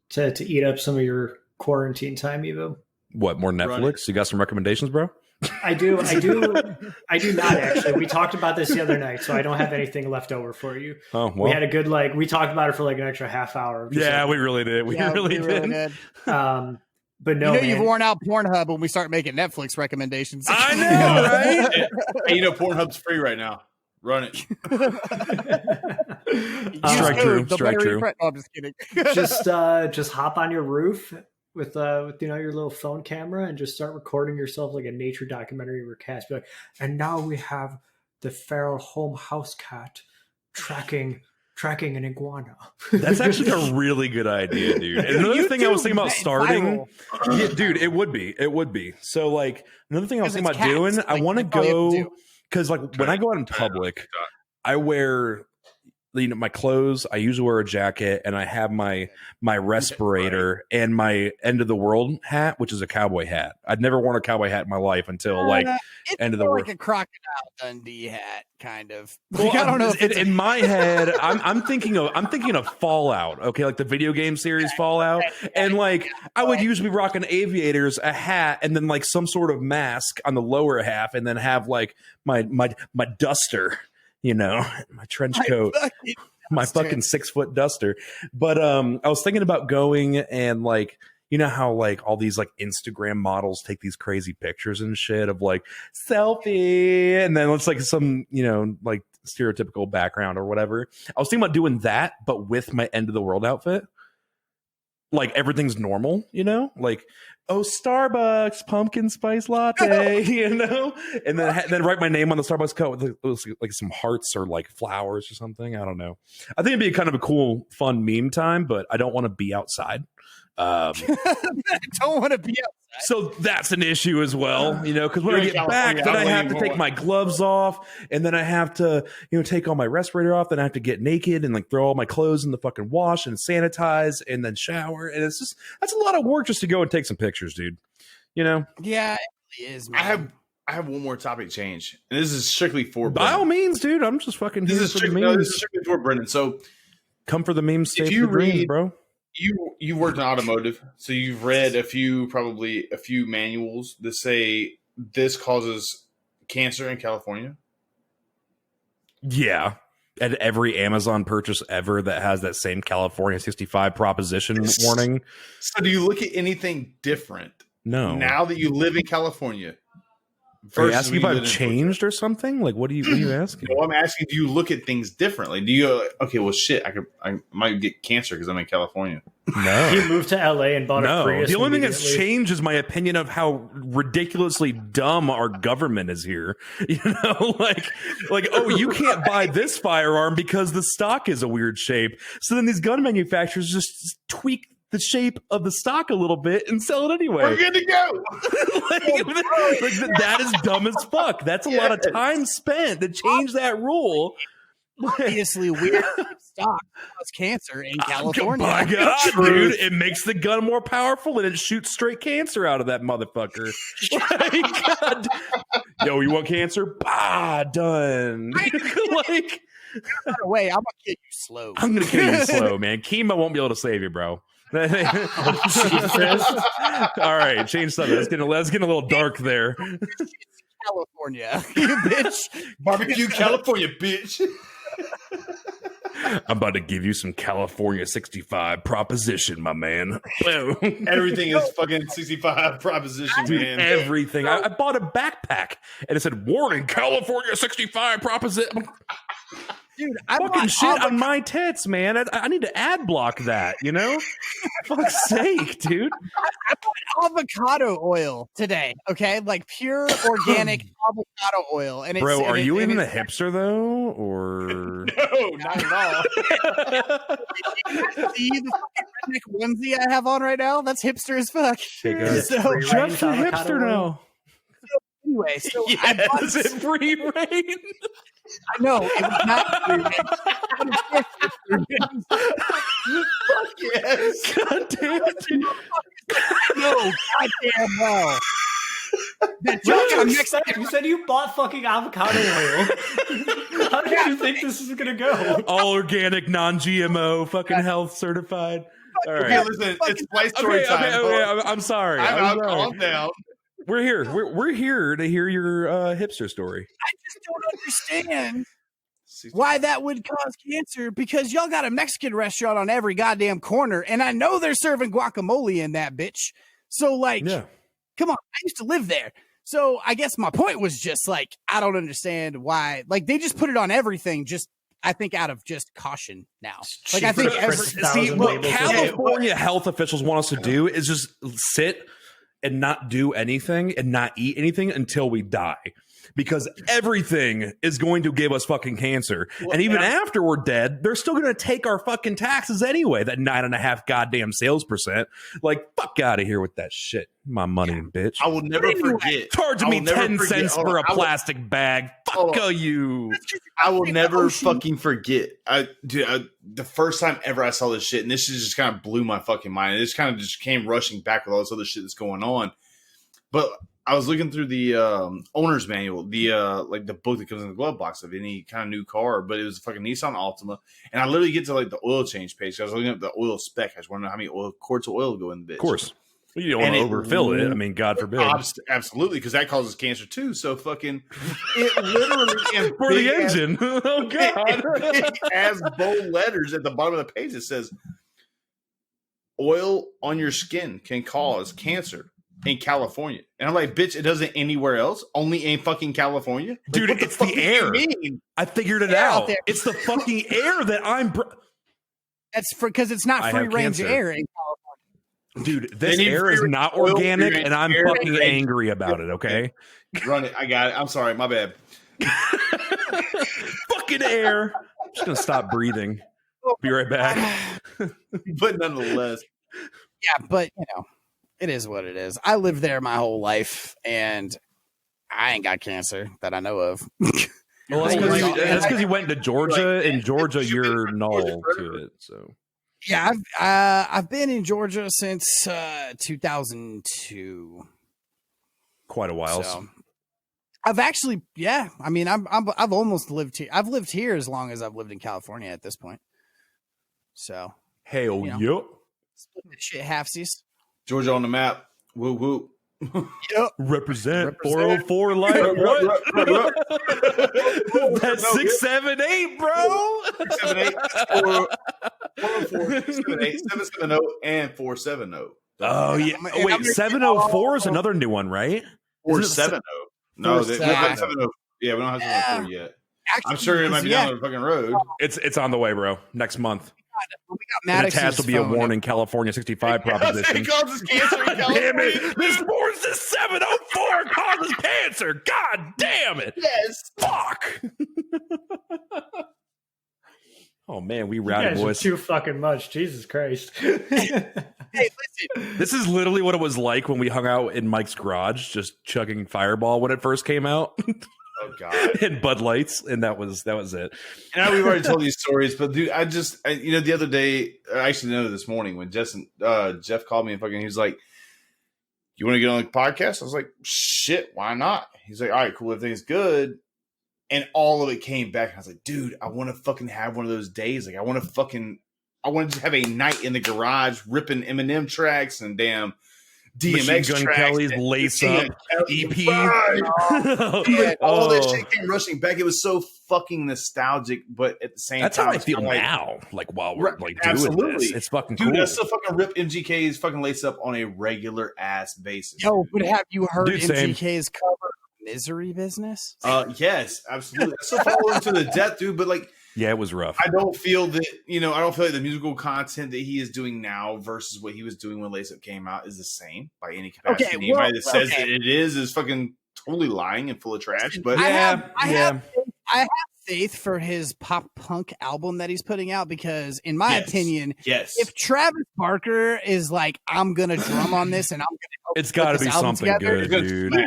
shit.
to eat up some of your quarantine time, Evo.
What, more Netflix? You got some recommendations, bro?
I do not actually. We talked about this the other night, so I don't have anything left over for you.
Oh, well.
We had a good we talked about it for like an extra half hour.
Yeah, we really did. We really did.
But no,
you've worn out Pornhub when we start making Netflix recommendations.
I know, right?
Hey, Pornhub's free right now. Run it.
Strike true. Strike true.
Oh, I'm just kidding.
just hop on your roof with your little phone camera and just start recording yourself like a nature documentary of your cats. Be like, and now we have the feral home house cat tracking an iguana.
That's actually a really good idea, dude. And another thing I was thinking about starting, dude, it would be. So like another thing I was thinking about doing, I want to go, because like when I go out in public, I wear, you know, my clothes. I usually wear a jacket, and I have my respirator and my end of the world hat, which is a cowboy hat. I'd never worn a cowboy hat in my life until like end of the world.
Like a Crocodile Dundee hat, kind of.
Well,
I don't know. If
in my head, I'm thinking of Fallout. Okay, like the video game series Fallout, and like I would usually be rocking aviators, a hat, and then like some sort of mask on the lower half, and then have like my duster. You know, my trench coat, my fucking 6-foot duster. But I was thinking about going and like, you know how like all these like Instagram models take these crazy pictures and shit of like selfie, and then it's like some, you know, like stereotypical background or whatever. I was thinking about doing that, but with my end of the world outfit. Like everything's normal, you know, like, oh, Starbucks pumpkin spice latte, you know, and then write my name on the Starbucks cup with like some hearts or like flowers or something. I don't know. I think it'd be kind of a cool, fun meme time, but I don't want to be outside.
I don't want to be outside.
So that's an issue as well, you know, because when I get back, then I have to take my gloves off, and then I have to, you know, take all my respirator off. Then I have to get naked and like throw all my clothes in the fucking wash and sanitize and then shower. And it's just, that's a lot of work just to go and take some pictures, dude. You know?
Yeah, it really is, man.
I have one more topic change, and this is strictly for
By all means, dude. I'm just fucking here for the memes.
This is strictly for Brendan. So
come for the memes, stay
if
for
you
the dreams,
read,
bro.
You worked in automotive, so you've read a few manuals that say this causes cancer in California.
Yeah. At every Amazon purchase ever that has that same California 65 proposition warning.
So do you look at anything different?
No.
Now that you live in California.
Are you asking if I've changed or something? Like, what are you asking?
No, I'm asking, do you look at things differently? Do you, okay, well, shit, I might get cancer because I'm in California.
No.
He moved to LA and bought a Prius.
The only thing that's changed is my opinion of how ridiculously dumb our government is here. You know, like, oh, you can't buy this firearm because the stock is a weird shape. So then these gun manufacturers just tweak the shape of the stock a little bit and sell it anyway.
We're good to go.
That is dumb as fuck. That's a lot of time spent to change that rule.
Obviously, weird stock causes cancer in California.
My God, dude, it makes the gun more powerful and it shoots straight cancer out of that motherfucker. God. Yo, you want cancer? Bah, done. Like,
way, I'm gonna kill you slow.
I'm gonna kill you slow, man. Chemo won't be able to save you, bro. All right, change something. Let's get a little dark there.
California, you bitch.
Barbecue California, bitch.
I'm about to give you some California 65 proposition, my man.
Everything is fucking 65 proposition,
dude,
man.
Everything. I bought a backpack and it said, warning, California 65 proposition.
Dude, I
Fucking
bought
shit on my tits, man. I need to ad block that, you know? Fuck's sake, dude.
I bought avocado oil today. Okay, like pure organic avocado oil. And
Bro, are you even a hipster though, or
No, not at all.
See the fucking redneck onesie I have on right now? That's hipster as fuck.
Hey, guys.
So
Free range
Jeff's a
avocado
hipster
oil?
now?
anyway, so I bought
Is it free reign?
I know it was not free range.
Fuck yes.
God damn it.
No, goddamn well. That
Joe,
joke on
you said you bought fucking avocado oil. How did you think this is gonna go?
All organic, non-GMO, fucking health certified. All
Okay,
right.
listen, it's my story time.
I'm sorry.
I'm calm down.
We're here. We're here to hear your hipster story.
I just don't understand why that would cause cancer, because y'all got a Mexican restaurant on every goddamn corner, and I know they're serving guacamole in that bitch. So, like,
Yeah.
come on, I used to live there. So I guess my point was just like, I don't understand why. Like, they just put it on everything, just I think out of just caution now. Like, I think
See, what California health officials want us to do is just sit and not do anything and not eat anything until we die. Because everything is going to give us fucking cancer. And even after we're dead, they're still going to take our fucking taxes anyway, that 9.5 goddamn sales percent. Like, fuck out of here with that shit. My money, bitch.
I will never forget.
Charging me 10 cents for a plastic bag. Fuck you.
I will never fucking forget. The first time ever I saw this shit, and this just kind of blew my fucking mind. It just kind of just came rushing back with all this other shit that's going on. But I was looking through the owner's manual, the like the book that comes in the glove box of any kind of new car, but it was a fucking Nissan Altima, and I literally get to like the oil change page. I was looking up the oil spec. I just want to know how many quarts of oil go in the bitch.
Of course. You don't want to overfill it. I mean, God forbid.
Absolutely, because that causes cancer too. So fucking, it literally
for the engine. Oh God!
Big ass bold letters at the bottom of the page. It says, "Oil on your skin can cause cancer in California." And I'm like, "Bitch, it doesn't anywhere else. Only in fucking California,
dude.
Like,
it's the air. I figured it out. It's the fucking air that I'm.
That's because it's not free range air in California.
Dude, this air is not organic, and I'm fucking angry about it, okay?
Run it. I got it. I'm sorry. My bad.
Fucking air. I'm just going to stop breathing. Be right back.
But nonetheless.
Yeah, but, you know, it is what it is. I lived there my whole life, and I ain't got cancer that I know of.
Well, that's because you went to Georgia. In Georgia, you're null to it, so...
Yeah, I've been in Georgia since 2002.
Quite a while.
So, I've actually, yeah. I mean, I've almost lived here. I've lived here as long as I've lived in California at this point. So,
hell,
yep. Shit, halfsies.
Georgia on the map. Woo woo.
Yep.
Represent 404 life. What? That's 678, bro.
678, 404, 678, 770, and 470.
Oh yeah. Wait, 704 is another new one, right?
470. No, they don't have 70. Yeah, we don't have 704 yet. Actually, I'm sure it might be down the fucking road.
It's on the way, bro. Next month.
We got
the test will be a warning. California 65 proposition.
It causes cancer in California.
Damn it! This board says 704 causes cancer. God damn it!
Yes.
Fuck. Oh man, we rowdy
you guys
boys.
Are too fucking much. Jesus Christ.
Hey, listen.
This is literally what it was like when we hung out in Mike's garage, just chugging Fireball when it first came out.
Oh God!
And Bud Lights, and that was it.
And we've already told these stories, but dude, the other day, this morning when Jeff called me and fucking, he was like, "You want to get on the podcast?" I was like, "Shit, why not?" He's like, "All right, cool, everything's good." And all of it came back. And I was like, "Dude, I want to fucking have one of those days. Like, I want to just have a night in the garage ripping Eminem tracks and damn." DMX
Gun
tracks,
Kelly's Lace Up EP.
All that shit came rushing back. It was so fucking nostalgic, but at the same
that's
time,
how I feel now. Like while we're like doing this, it's fucking
dude.
Cool.
I still fucking rip MGK's fucking Lace Up on a regular ass basis.
Yo, but have you heard
Dude,
MGK's cover "Misery Business"?
Yes, absolutely. I still follow him to the death, dude. But like,
Yeah, it was rough.
I don't feel that, I don't feel like the musical content that he is doing now versus what he was doing when Lace Up came out is the same by any capacity.
Okay,
Anybody that says that it is fucking totally lying and full of trash. But
I have faith for his pop punk album that he's putting out because, in my opinion, if Travis Barker is like, I'm gonna drum on this and I'm gonna,
it's got to be something good, dude.
You gotta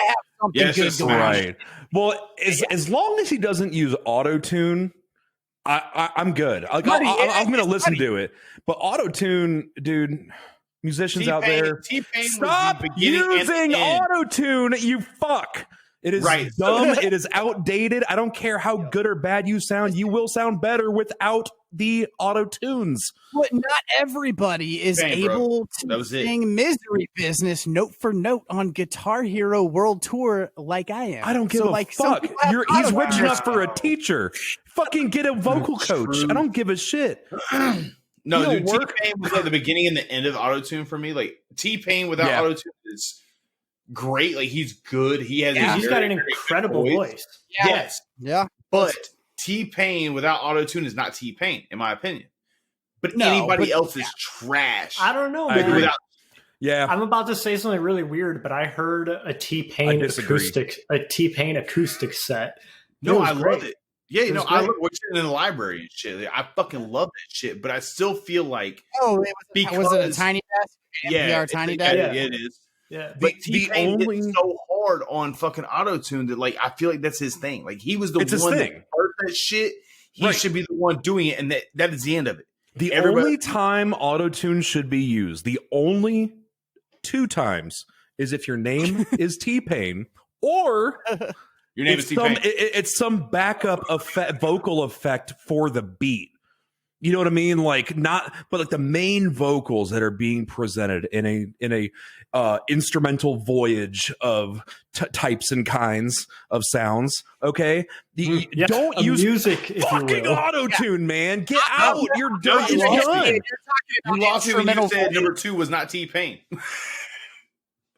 have something good going.
Right. Well, as long as he doesn't use auto-tune, I'm good. I'm going to listen to it. But auto-tune, dude, musicians out there, stop using auto-tune, you fuck. It is dumb. It is outdated. I don't care how good or bad you sound. You will sound better without the auto-tunes.
But not everybody is able to sing Misery Business note for note on Guitar Hero World Tour like I am.
I don't give a fuck. He's rich enough for a teacher. Fucking get a vocal coach. I don't give a shit.
No, dude, T-Pain was like the beginning and the end of auto-tune for me. Like, T-Pain without auto-tune is great. Like, he's good. He's
got an incredible voice.
Yeah.
Yes.
Yeah.
But T-Pain without auto-tune is not T-Pain, in my opinion. But anybody else is trash.
I don't know,
man.
Agree. I'm about to say something really weird, but I heard a T-Pain acoustic set.
No, I love it. Yeah, I love watching it in the library and shit. I fucking love that shit, but I still feel like
was it a Tiny Desk?
Yeah,
Tiny Desk.
Yeah, it is.
Yeah,
but T-Pain hit so hard on fucking auto-tune that, like, I feel like that's his thing. Like, he was the one that heard that shit. He should be the one doing it, and that is the end of it.
The only time auto-tune should be used, the only 2 times, is if your name is T-Pain or
your name is T-Pain.
It's some backup vocal effect for the beat. You know what I mean? Like, not, but like the main vocals that are being presented in a instrumental voyage of types and kinds of sounds. Okay, don't use
music.
Fucking auto-tune, man. Get out. You're done.
You lost me when you said number 2 was not T-Pain.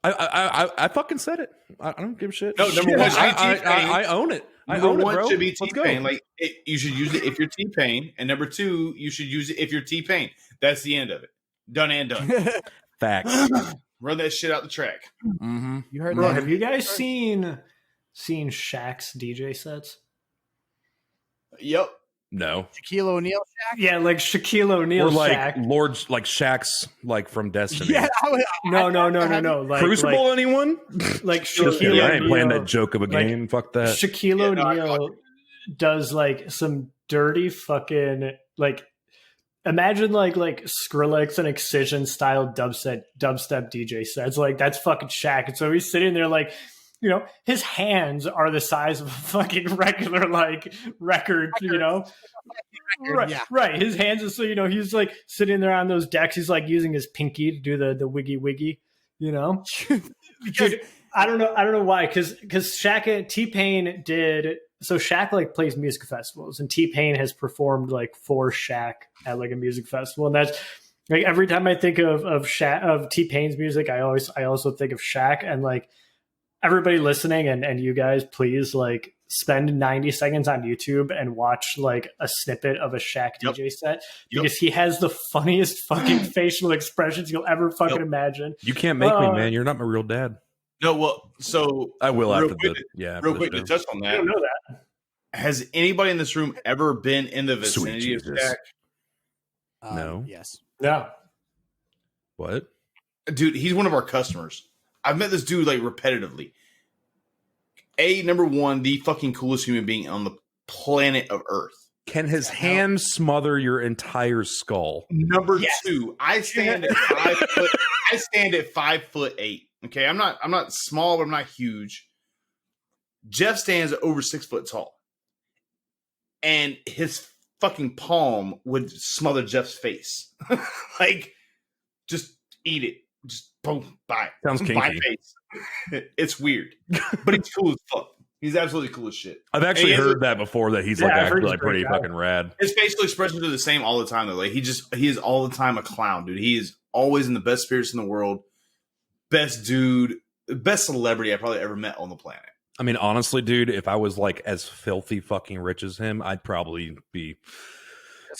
I fucking said it. I don't give a shit.
No, number 1 should be T-Pain.
I own it.
Number 1 should be T-Pain. Like, you should use it if you're T-Pain, and number 2, you should use it if you're T-Pain. That's the end of it. Done and done.
Facts.
Run that shit out the track.
Mm-hmm.
You heard
Bro,
that?
have you guys seen Shaq's DJ sets?
Yep.
No.
Shaquille O'Neal Shaq?
Yeah, like Shaquille O'Neal
or like
Shaq.
Lord's, like Shaq's, like from Destiny.
Yeah.
No. Like,
Crucible, anyone?
Like Shaquille
I ain't playing that joke of a game. Fuck that.
Shaquille O'Neal does like some dirty fucking, like, imagine like Skrillex and Excision style dubstep DJ sets. Like, that's fucking Shaq. And so he's sitting there like, his hands are the size of a fucking regular like record, Right. His hands are so, he's like sitting there on those decks. He's like using his pinky to do the wiggy, Dude, I don't know why. Cause Shaq, T-Pain did. So Shaq like plays music festivals, and T-Pain has performed like for Shaq at like a music festival. And that's like, every time I think of Shaq, of T-Pain's music, I also think of Shaq. And like, everybody listening and you guys, please like spend 90 seconds on YouTube and watch like a snippet of a Shaq DJ set, because he has the funniest fucking facial expressions you'll ever fucking imagine.
You can't make me, man. You're not my real dad.
No, well, so
I will after
quick, real quick to touch on that.
I don't know that.
Has anybody in this room ever been in the vicinity of Shaq?
No.
Yes.
No.
What?
Dude, he's one of our customers. I've met this dude like repetitively. Number 1, the fucking coolest human being on the planet of Earth.
Can his hand smother your entire skull?
Number 2, I stand at 5 foot. I stand at 5'8". Okay, I'm not small, but I'm not huge. Jeff stands at over 6 foot tall, and his fucking palm would smother Jeff's face. Like, just eat it. Just boom, bye.
Sounds kinky.
My face. It's weird, but he's cool as fuck. He's absolutely cool as shit.
I've actually heard that before, that he's like actually like pretty fucking rad.
His facial expressions are the same all the time though. Like, he is all the time a clown, dude. He is always in the best spirits in the world. Best dude, best celebrity I probably ever met on the planet.
I mean, honestly, dude, if I was like as filthy fucking rich as him, I'd probably be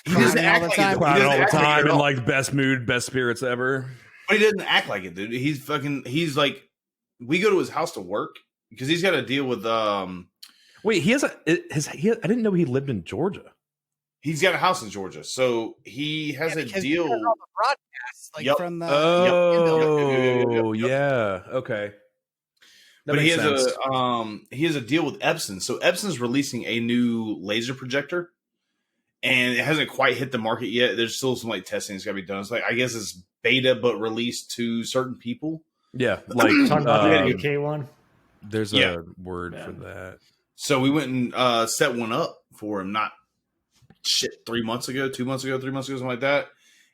He doesn't
Clowning all
act
the
like
time.
it.
clowning all the time in
all.
like best mood, best spirits ever.
But he doesn't act like it, dude. He's like, we go to his house to work because he's got to deal with
Wait, I didn't know he lived in Georgia.
he's got a house in Georgia, so he has a
because
deal.
he does all the broadcasts, like
Yep.
from the
Oh,
Yep.
yeah. Okay. That
But he
makes
has
sense.
he has a deal with Epson. So Epson's releasing a new laser projector, and it hasn't quite hit the market yet. There's still some like testing that's got to be done. It's like, I guess it's beta, but released to certain people.
Yeah, like
Talking about the UK one.
there's
Yeah.
a word for that.
So we went and set one up for him. Not 3 months ago, 2 months ago, 3 months ago, something like that.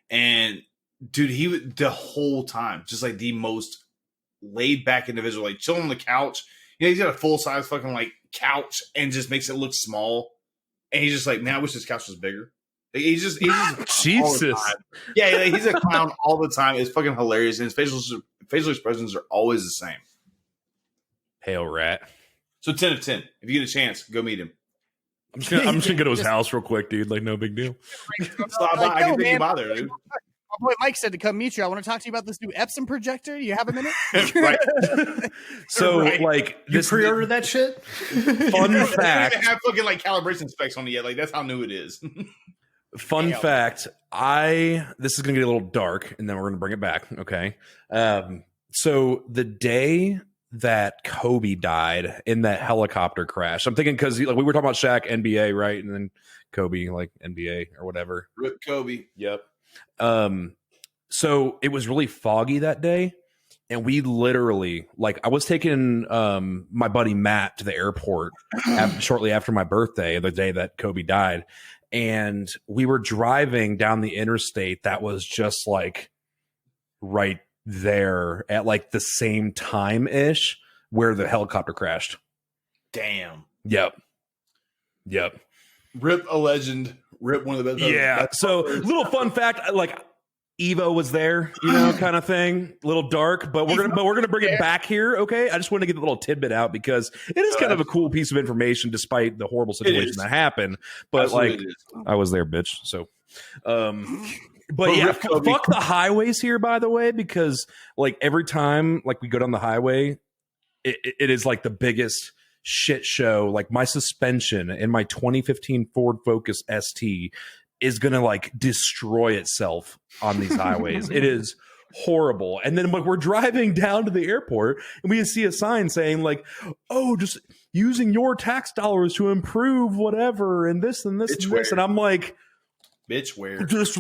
And dude, he was the whole time just like the most laid back individual, like chilling on the couch. You know, he's got a full size fucking like couch and just makes it look small. And he's just like, man, I wish this couch was bigger. Like, he's just
Jesus.
yeah, like, he's a clown all the time. It's fucking hilarious, and his facial expressions are always the same.
Hail rat.
So 10 of 10. If you get a chance, go meet him.
I'm just gonna go to his house real quick, dude. Like no big deal.
Stop by. I can take you by there, dude.
My boy Mike said to come meet you. I want to talk to you about this new Epson projector. You have a minute?
Right.
So
Right.
like
You
this
pre-ordered that shit?
fun
They don't even
fact.
have fucking like calibration specs on it yet. Like that's how new it is.
Fun
Damn.
fact, this is going to get a little dark and then we're going to bring it back. Okay. So the day that Kobe died in that helicopter crash, I'm thinking because like we were talking about Shaq NBA, right? And then Kobe, like NBA or whatever.
Rip Kobe.
Yep. So it was really foggy that day. And we literally, like, I was taking my buddy Matt to the airport shortly after my birthday, the day that Kobe died. And we were driving down the interstate that was just like right there at like the same time ish where the helicopter crashed.
Damn.
Yep.
Rip a legend. Rip one of the best.
Yeah. So little fun fact, like Evo was there, you know, kind of thing. A little dark, but we're gonna bring it back here. Okay. I just want to get a little tidbit out because it is kind of a cool piece of information despite the horrible situation that happened. But
Absolutely
like I was there, bitch. So but yeah, fuck the highways here, by the way, because like every time like we go down the highway, it is like the biggest shit show. Like my suspension in my 2015 Ford Focus ST is gonna like destroy itself on these highways. It is horrible. And then we're driving down to the airport and we see a sign saying like, oh, just using your tax dollars to improve whatever and this and this and this. And I'm like,
bitch, where?
just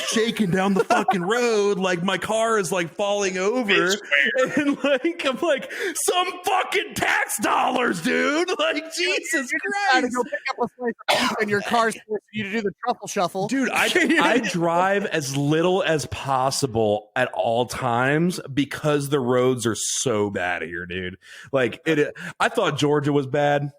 shaking down the fucking road like my car is like falling over and like I'm like some fucking tax dollars, dude. Like Jesus
Trying to
Christ,
go pick up a slice of pizza and your car's for you to do the truffle shuffle.
dude. I drive as little as possible at all times because the roads are so bad here, dude. Like I thought Georgia was bad.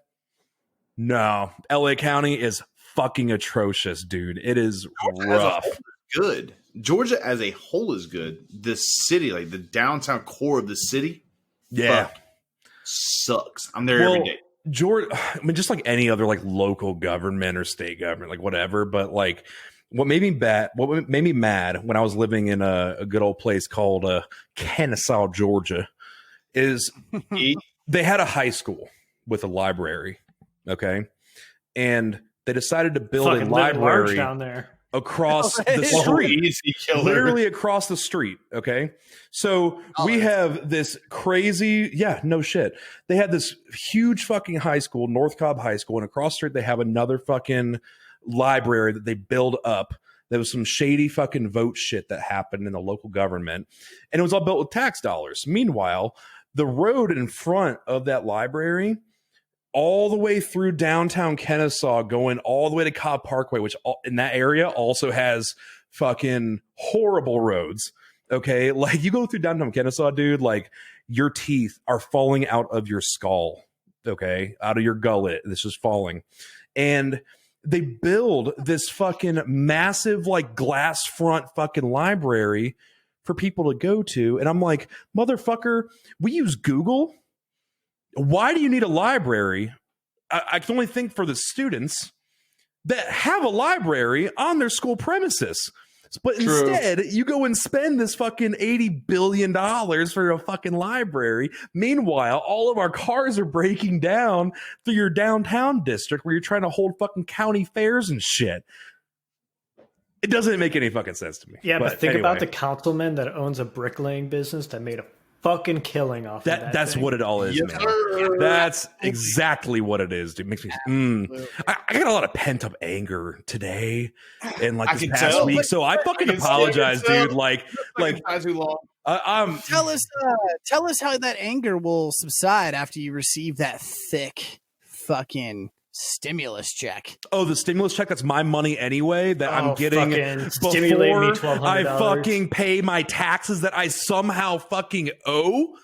No, LA County is fucking atrocious, dude. It is rough.
Good. Georgia as a whole is good. The city, like the downtown core of the city,
Yeah.
sucks. I'm there every day.
Georgia, I mean, just like any other like local government or state government, like whatever. But like, what made me mad when I was living in a good old place called Kennesaw, Georgia, is they had a high school with a library, okay, and they decided to build
Fucking
a
living large
library
down there.
across the street. Literally across the street. Okay. So we have this crazy, no shit. They had this huge fucking high school, North Cobb High School, and across the street they have another fucking library that they build up. There was some shady fucking vote shit that happened in the local government, and it was all built with tax dollars. Meanwhile, the road in front of that library all the way through downtown Kennesaw, going all the way to Cobb Parkway, which in that area also has fucking horrible roads. Okay. Like you go through downtown Kennesaw, dude, like your teeth are falling out of your skull. Okay. Out of your gullet. This is falling. And they build this fucking massive, like glass front fucking library for people to go to. And I'm like, motherfucker, we use Google. why do you need a library? I can only think for the students that have a library on their school premises. But
True.
instead, you go and spend this fucking $80 billion for a fucking library. Meanwhile, all of our cars are breaking down through your downtown district where you're trying to hold fucking county fairs and shit. It doesn't make any fucking sense to me.
Yeah, but think
anyway.
about the councilman that owns a bricklaying business that made a fucking killing off of that.
That's
thing.
what it all is,
Yes,
man.
sir.
That's exactly what it is, dude. Makes me. I got a lot of pent up anger today and like
I
this
can
past
tell.
week, so I fucking
can see it,
apologize,
so-
dude. Like
Too long.
Tell us how that anger will subside after you receive that thick fucking stimulus check.
oh, the stimulus check. That's my money anyway. That I'm getting
fucking stimulate me
before
$1,200.
I fucking pay my taxes that I somehow fucking owe.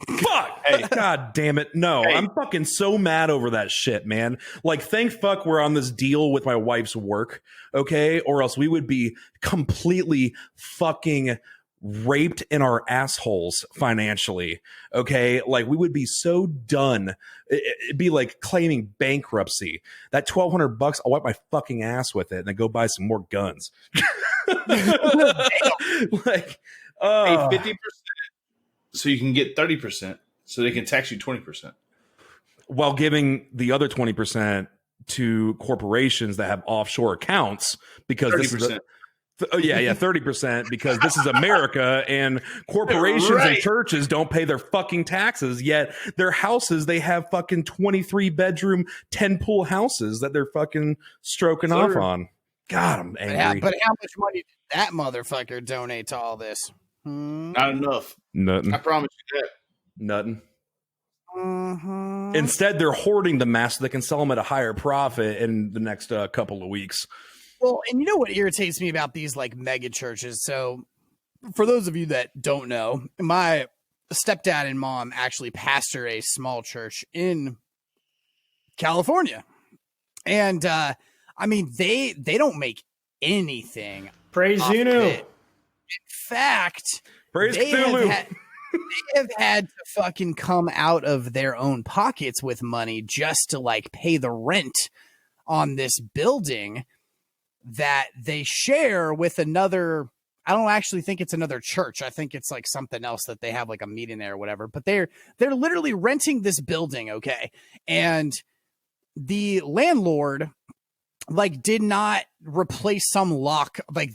Fuck!
Hey.
God damn it! No,
Hey.
I'm fucking so mad over that shit, man. Like, thank fuck we're on this deal with my wife's work, okay? Or else we would be completely fucking raped in our assholes financially, okay? Like, we would be so done. It'd be like claiming bankruptcy. That $1,200, I'll wipe my fucking ass with it and then go buy some more guns. Like,
Hey, 50%, so you can get 30%, so they can tax you 20%.
while giving the other 20% to corporations that have offshore accounts because this is
30%.
30% because this is America and corporations and
Right.
churches don't pay their fucking taxes, yet their houses, they have fucking 23 bedroom 10 pool houses that they're fucking stroking off
Sure.
on. God, I'm angry.
But how much money did that motherfucker donate to all this?
Not enough.
Nothing.
I promise you that.
Nothing.
Mhm.
Instead, they're hoarding the masks so they can sell them at a higher profit in the next couple of weeks.
Well, and you know what irritates me about these like mega churches? So, for those of you that don't know, my stepdad and mom actually pastor a small church in California, and I mean they don't make anything.
Praise
off of
Uno.
it. In fact,
Praise
they
Cthulhu.
have had to fucking come out of their own pockets with money just to like pay the rent on this building that they share with another. I don't actually think it's another church. I think it's like something else that they have like a meeting there or whatever, but they're literally renting this building. Okay. And the landlord like did not replace some lock. Like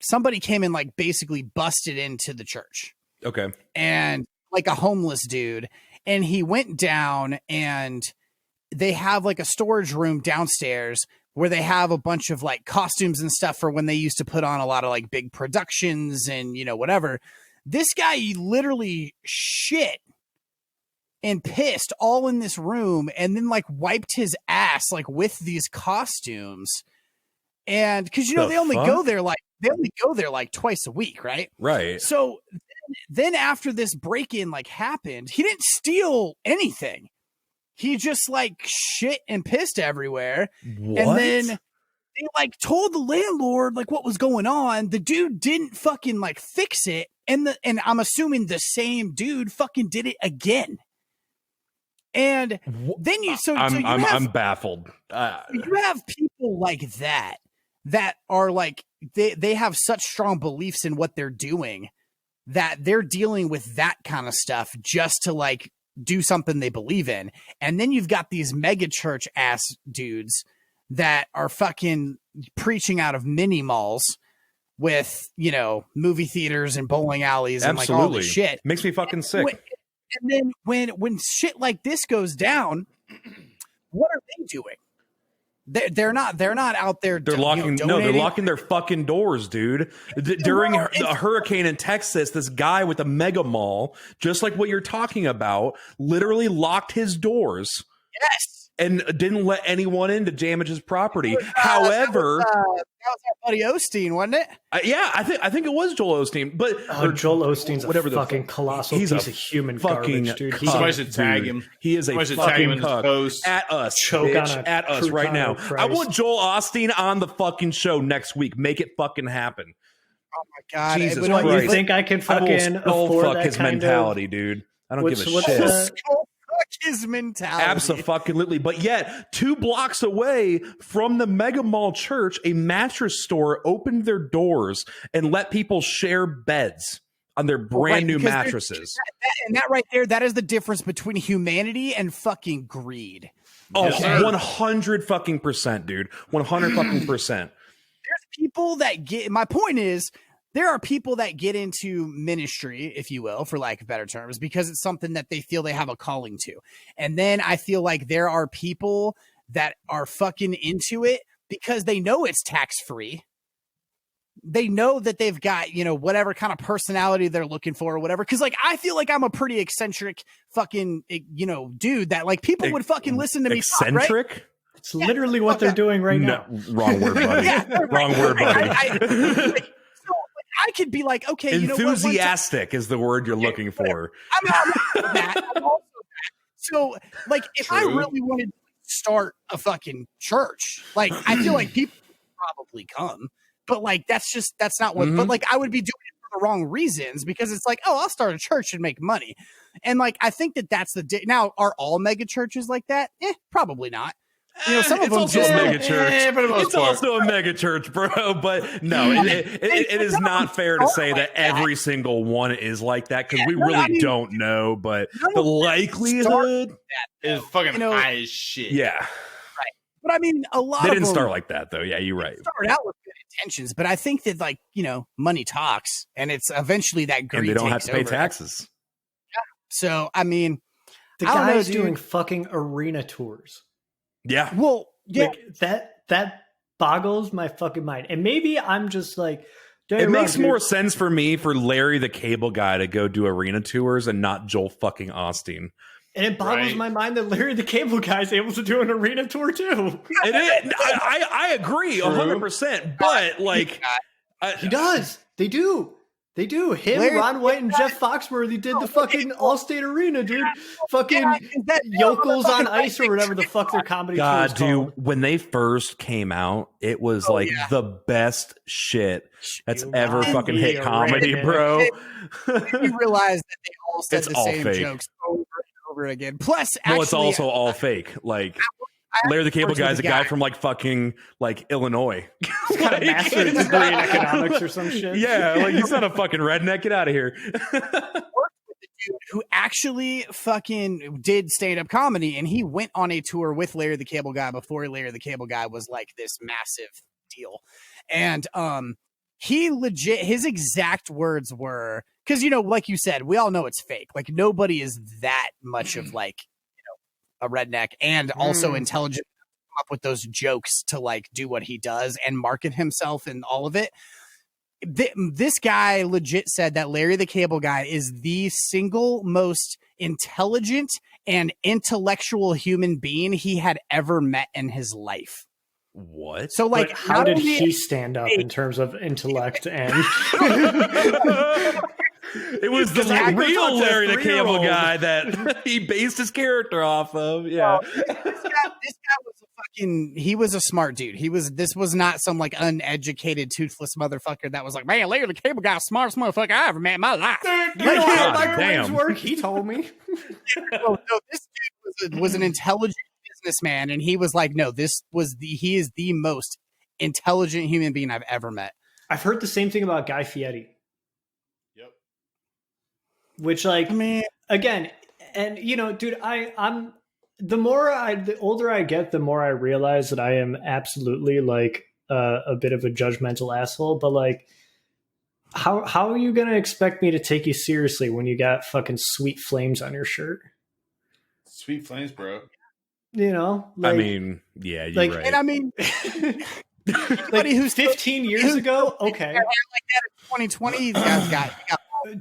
somebody came and like basically busted into the church.
Okay.
And like a homeless dude, and he went down and they have like a storage room downstairs where they have a bunch of like costumes and stuff for when they used to put on a lot of like big productions and, you know, whatever. This guy literally shit and pissed all in this room and then like wiped his ass like with these costumes. And cause you know, they only go there like twice a week. Right.
Right.
So then after this break-in like happened, he didn't steal anything. He just like shit and pissed everywhere.
What?
And then they like told the landlord like what was going on. The dude didn't fucking like fix it. And I'm assuming the same dude fucking did it again. And then
I'm baffled.
you have people like that are like, they have such strong beliefs in what they're doing that they're dealing with that kind of stuff just to like do something they believe in. And then you've got these mega church ass dudes that are fucking preaching out of mini malls with, you know, movie theaters and bowling alleys and like all this shit.
Makes me fucking sick.
And then when shit like this goes down, what are they doing? They're not out there.
They're locking. They're locking their fucking doors, dude. During a hurricane in Texas, this guy with a mega mall, just like what you're talking about, literally locked his doors.
Yes.
And didn't let anyone in to damage his property. However,
that was our buddy Osteen, wasn't it?
Yeah, I think it was Joel Osteen, but
Joel Osteen's
whatever
a fucking colossal piece of human
fucking
garbage, dude.
Somebody should tag him.
He is a
Somebody should tag him
fucking
in his
cuck.
post.
At us,
Choke
bitch,
on a
at us right now.
crouton,
I
Christ.
want Joel Osteen on the fucking show next week. Make it fucking happen.
Oh my god!
Jesus
What,
Christ.
you think I can
I will
fucking
skull
afford
fuck
that
his
kind
mentality, dude. I don't give a
what's
shit.
the-
his mentality.
Absolutely. But yet, 2 blocks away from the Mega Mall church, a mattress store opened their doors and let people share beds on their brand new mattresses.
And that right there, that is the difference between humanity and fucking greed.
Oh,
Okay.
100% dude. 100%.
There's people that get, my point is, there are people that get into ministry, if you will, for lack of better terms, because it's something that they feel they have a calling to. And then I feel like there are people that are fucking into it because they know it's tax-free. They know that they've got, you know, whatever kind of personality they're looking for or whatever. Cause like, I feel like I'm a pretty eccentric fucking, you know, dude that like people would fucking listen to me.
Eccentric?
Talk, right?
It's literally what they're doing right now.
Wrong word, buddy. Wrong word, buddy.
I could be like, okay, you know what?
Enthusiastic is the word you're looking for.
I'm also that. So, like, if I really wanted to start a fucking church, like, I feel like people would probably come, but like, that's not what. But like, I would be doing it for the wrong reasons because it's like, oh, I'll start a church and make money, and like, I think that's the now. Are all mega churches like that? Probably not. You know, some of them
also
just
a mega church.
It's
also a mega church, bro. But no, it is not fair to say that every single one is like that because we really don't know. But the likelihood
is fucking high as shit.
Yeah.
Right. But I mean, a lot
they
of
didn't
them
start like that, though. Yeah, you're right.
Start out with good intentions, but I think that, like, you know, money talks, and it's eventually that greed.
And they don't have
takes
to pay
over.
taxes.
Yeah. So, I mean,
The
I don't know,
guy's
dude.
doing fucking arena tours.
Yeah.
Well, yeah.
Like, that boggles my fucking mind. And maybe I'm just like,
it makes more sense for me for Larry the Cable Guy to go do arena tours and not Joel fucking Austin.
And it boggles my mind that Larry the Cable Guy is able to do an arena tour too.
It is. I agree 100%. But like,
he does. They do. They do. Him,
Larry,
Ron White, and Jeff Foxworthy did the fucking Allstate Arena, dude. Fucking Yokels on Ice or whatever the fuck their comedy tour is called.
when they first came out, it was the best shit that's ever fucking hit comedy, bro.
You realize that they all said
It's
the
all
same
fake.
jokes over and over again. Plus,
No,
actually,
it's also all fake. Like, Larry the Cable Guy is a guy from like fucking like Illinois.
He's got a master's degree in economics or some shit.
Yeah, like he's not a fucking redneck. Get out of here.
worked with the dude who actually fucking did stand-up comedy, and he went on a tour with Larry the Cable Guy before Larry the Cable Guy was like this massive deal. And he legit, his exact words were, because, you know, like you said, we all know it's fake. Like, nobody is that much of like, you know, a redneck and also intelligent enough to come up with those jokes to like do what he does and market himself and all of it. This guy legit said that Larry the Cable Guy is the single most intelligent and intellectual human being he had ever met in his life.
What?
So, like,
But how did he stand up in terms of intellect and
It was the real Larry the Cable Guy that he based his character off of. Yeah.
This guy was a fucking, he was a smart dude. This was not some like uneducated, toothless motherfucker that was like, man, Larry the Cable Guy, smartest motherfucker I ever met in my life.
you know how
God
microwaves
damn.
work? He told me.
No, this dude was an intelligent businessman, and he was like, no, he is the most intelligent human being I've ever met.
I've heard the same thing about Guy Fieri.
Yep.
Which, like,
I mean,
again, and you know, dude, I'm the older I get, the more I realize that I am absolutely like a bit of a judgmental asshole. But like, how are you gonna expect me to take you seriously when you got fucking Sweet Flames on your shirt?
Sweet Flames, bro.
You know,
I
like,
mean, yeah, you're
like,
right.
and I mean,
like who's 15 years ago? Okay,
like that in 2020, these guys got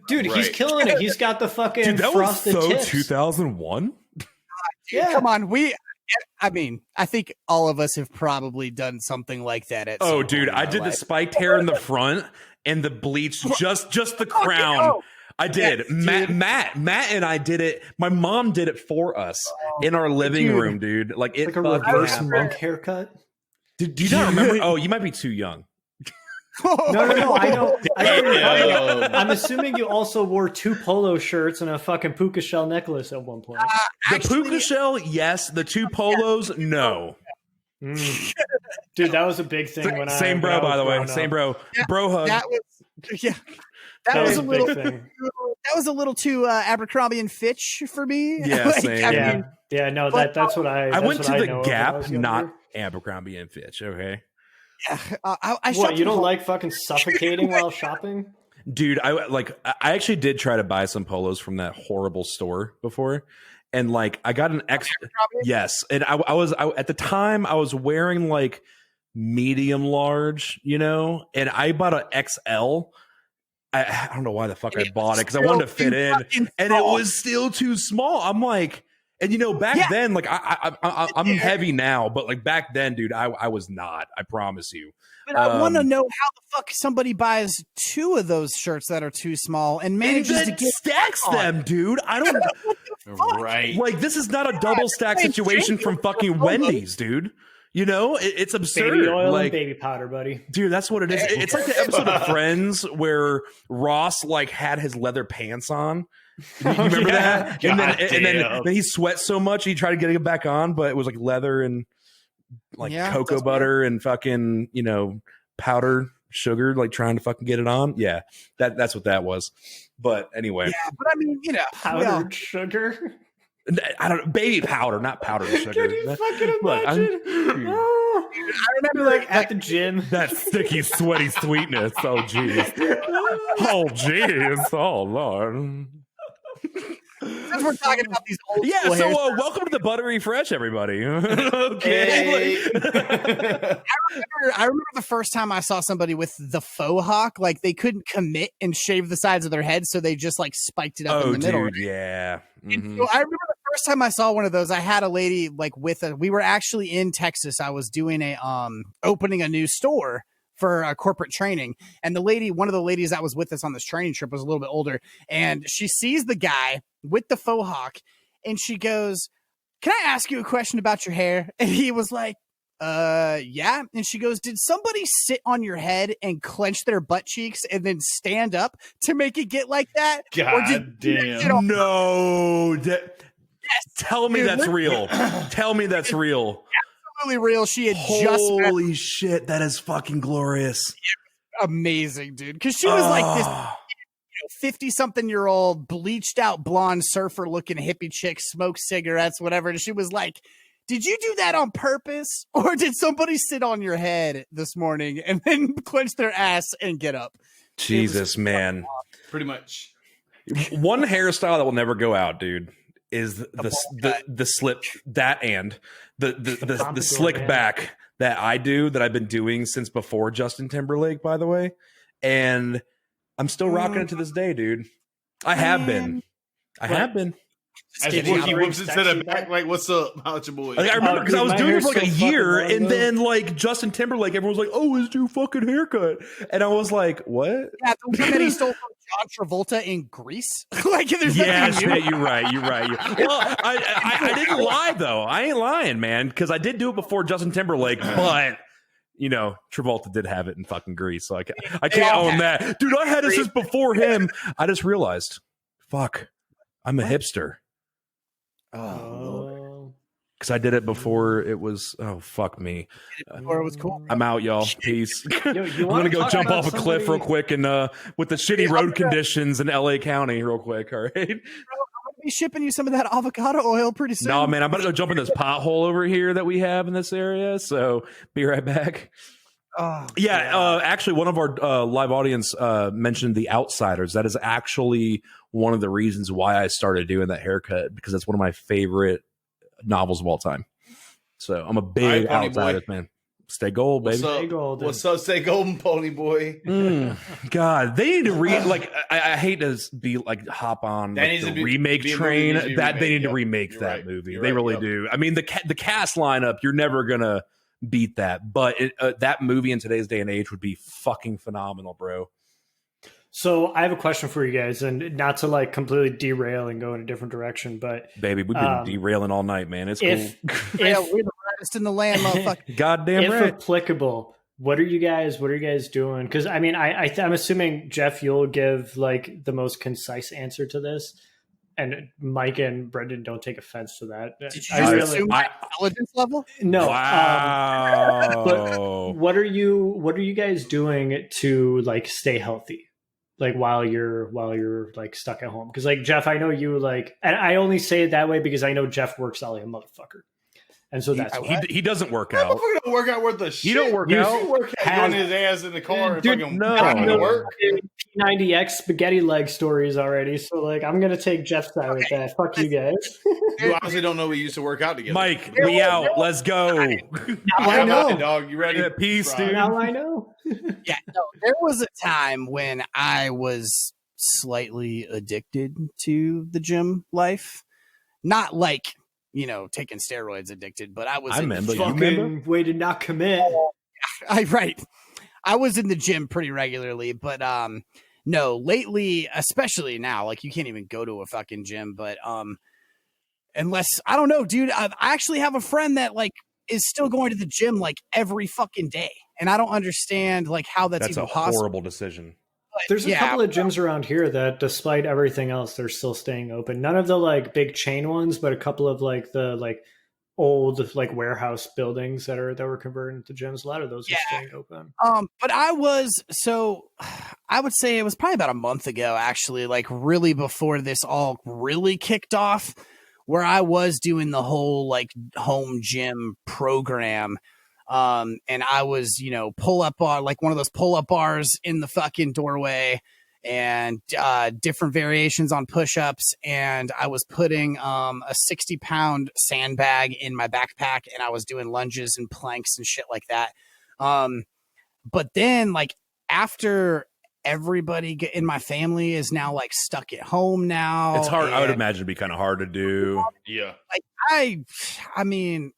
dude, he's
Right.
killing it. He's got the fucking
Dude, that was
frosted
so
tips.
2001.
Yeah.
come on, I mean, I think all of us have probably done something like that at
Oh,
some
dude,
point in
I
our
did the
life.
spiked hair in the front and the bleach, just the crown.
oh.
I did.
Yes,
Matt and I did it. My mom did it for us in our living
dude.
room, dude. Like it
Like a
fucking
reverse
happened.
monk haircut.
Do you not remember? Oh, you might be too young.
No. I know.
Damn.
I'm assuming you also wore 2 polo shirts and a fucking puka shell necklace at one point.
The puka shell, yes. The 2 polos, no.
Dude, that was a big thing when
Same bro, by the way. Same bro. Bro hug.
That was a little thing. That was a little too Abercrombie and Fitch for me.
Yeah, same.
No, that's what I
went to the
know
Gap, not Abercrombie and Fitch. Okay.
Yeah, I
what, you don't like fucking suffocating while shopping?
Dude, I actually did try to buy some polos from that horrible store before, and like I got an extra. Yes, and I was at the time I was wearing like medium large, and I bought an XL. I don't know why the fuck I bought it because I wanted to fit in, and it was still too small. I'm like, and back then, like I'm heavy now, but like back then, dude, I was not. I promise you.
But I want to know how the fuck somebody buys 2 of those shirts that are too small and manages to get
stacks them, dude. I don't.
Right.
Like this is not a double stack situation from fucking Wendy's, dude. It's absurd.
Baby oil
like,
and baby powder, buddy.
Dude, that's what it is. It's like the episode of Friends where Ross like had his leather pants on. You remember that? And then he sweat so much he tried to get it back on, but it was like leather and like cocoa butter and fucking powder sugar, like trying to fucking get it on. Yeah, that's what that was. But anyway,
yeah. But I mean,
powdered sugar.
I don't know, baby powder, not powdered sugar.
Can you fucking imagine?
I remember
like at the gym.
That sticky, sweaty sweetness. Oh, jeez. Oh, jeez. Oh, Lord.
Since we're talking about these old
welcome to the Buttery Fresh, everybody. Okay.
I remember the first time I saw somebody with the faux hawk, like they couldn't commit and shave the sides of their head, so they just like spiked it up in the middle.
Dude, yeah. Mm-hmm.
So I remember the first time I saw one of those, I had a lady like we were actually in Texas. I was doing opening a new store for corporate training. And one of the ladies that was with us on this training trip was a little bit older. And she sees the guy with the faux hawk and she goes, "Can I ask you a question about your hair?" And he was like, yeah. And she goes, "Did somebody sit on your head and clench their butt cheeks and then stand up to make it get like that?"
God damn.
No. Tell me that's real. Tell me that's real.
Absolutely real. She had
Holy shit, that is fucking glorious.
Amazing, dude. Because she was like this 50-something-year-old bleached out blonde surfer looking hippie chick, smokes cigarettes, whatever. And she was like, "Did you do that on purpose? Or did somebody sit on your head this morning and then clench their ass and get up?"
Jesus, man.
Pretty much.
One hairstyle that will never go out, dude, is the slip, that and the slick back that I do, that I've been doing since before Justin Timberlake, by the way. And I'm still rocking it to this day, dude. I have been.
As he whips it to the back, like, "What's up? How's your boy?"
Like, I remember because I was doing it for like a year, and then like Justin Timberlake, everyone was like, "Oh, his new fucking haircut," and I was like, "What?"
Yeah, the one that he stole from John Travolta in Greece. Like, there's
nothing new. You're right. Well, I didn't lie though. I ain't lying, man, because I did do it before Justin Timberlake, but. Travolta did have it in fucking Greece, so I can't own that. Dude, I had this since before him. I just realized, fuck, I'm a hipster.
Oh.
Because I did it before it was, fuck me.
Before it was cool.
I'm out, y'all. Peace.
I'm
going to go jump off a cliff real quick and with the shitty road conditions in LA County real quick, all right?
Be shipping you some of that avocado oil pretty soon.
No, man, I'm about to go jump in this pothole over here that we have in this area, so be right back. Actually, one of our live audience mentioned The Outsiders. That is actually one of the reasons why I started doing that haircut, because that's one of my favorite novels of all time. So I'm a big Outsiders fan. Stay gold, baby.
Stay golden. What's up? Stay golden, pony boy.
God, they need to like. I hate to be like hop on like, the remake train. They need to remake that movie. They really do. I mean, the cast lineup, you're never gonna beat that. But that movie in today's day and age would be fucking phenomenal, bro.
So I have a question for you guys, and not to like completely derail and go in a different direction, but
baby, we've been derailing all night, man. It's cool.
We're the brightest in the land, motherfucker.
Goddamn
if
right.
applicable, what are you guys doing? Because I mean, I'm assuming, Jeff, you'll give like the most concise answer to this, and Mike and Brendan don't take offense to that.
Did you
I
just
really
assume my intelligence level?
no.
Wow.
But what are you guys doing to like stay healthy, like while you're like stuck at home? Because like Jeff, I know you like, and I only say it that way because I know Jeff works out like a motherfucker. And so that's
he doesn't work
That
out.
motherfucker don't work out worth the shit.
You don't work
You
out.
work out going his ass in the car and
Dude,
fucking
no.
driving to work.
P90X spaghetti leg stories already. So like, I'm gonna take Jeff's side with that. Fuck you guys.
You honestly don't know we used to work out together.
Mike, we out. Let's go.
Now I
How about
know.
it, dog? You ready?
Yeah, peace,
Right.
dude.
Now I know.
Yeah, no, there was a time when I was slightly addicted to the gym life. Not like, taking steroids addicted, but I was
I remember. You
Fucking
remember?
way to not commit.
right. I was in the gym pretty regularly, but no, lately, especially now, like you can't even go to a fucking gym, but unless I don't know, dude, I actually have a friend that like is still going to the gym like every fucking day. And I don't understand like how that's
That's
even
a
possible.
horrible decision.
But,
There's a
yeah,
couple of gyms around here that, despite everything else, they're still staying open. None of the like big chain ones, but a couple of like the like old like warehouse buildings that were converted into gyms. A lot of those are staying open.
but I would say it was probably about a month ago, actually, like really before this all really kicked off, where I was doing the whole like home gym program. And I was, pull up bar, like one of those pull up bars in the fucking doorway, and different variations on push-ups. And I was putting a 60-pound sandbag in my backpack, and I was doing lunges and planks and shit like that. But then like after everybody in my family is now like stuck at home now,
It's hard. I would imagine it'd be kind of hard to do.
Yeah.
like I mean,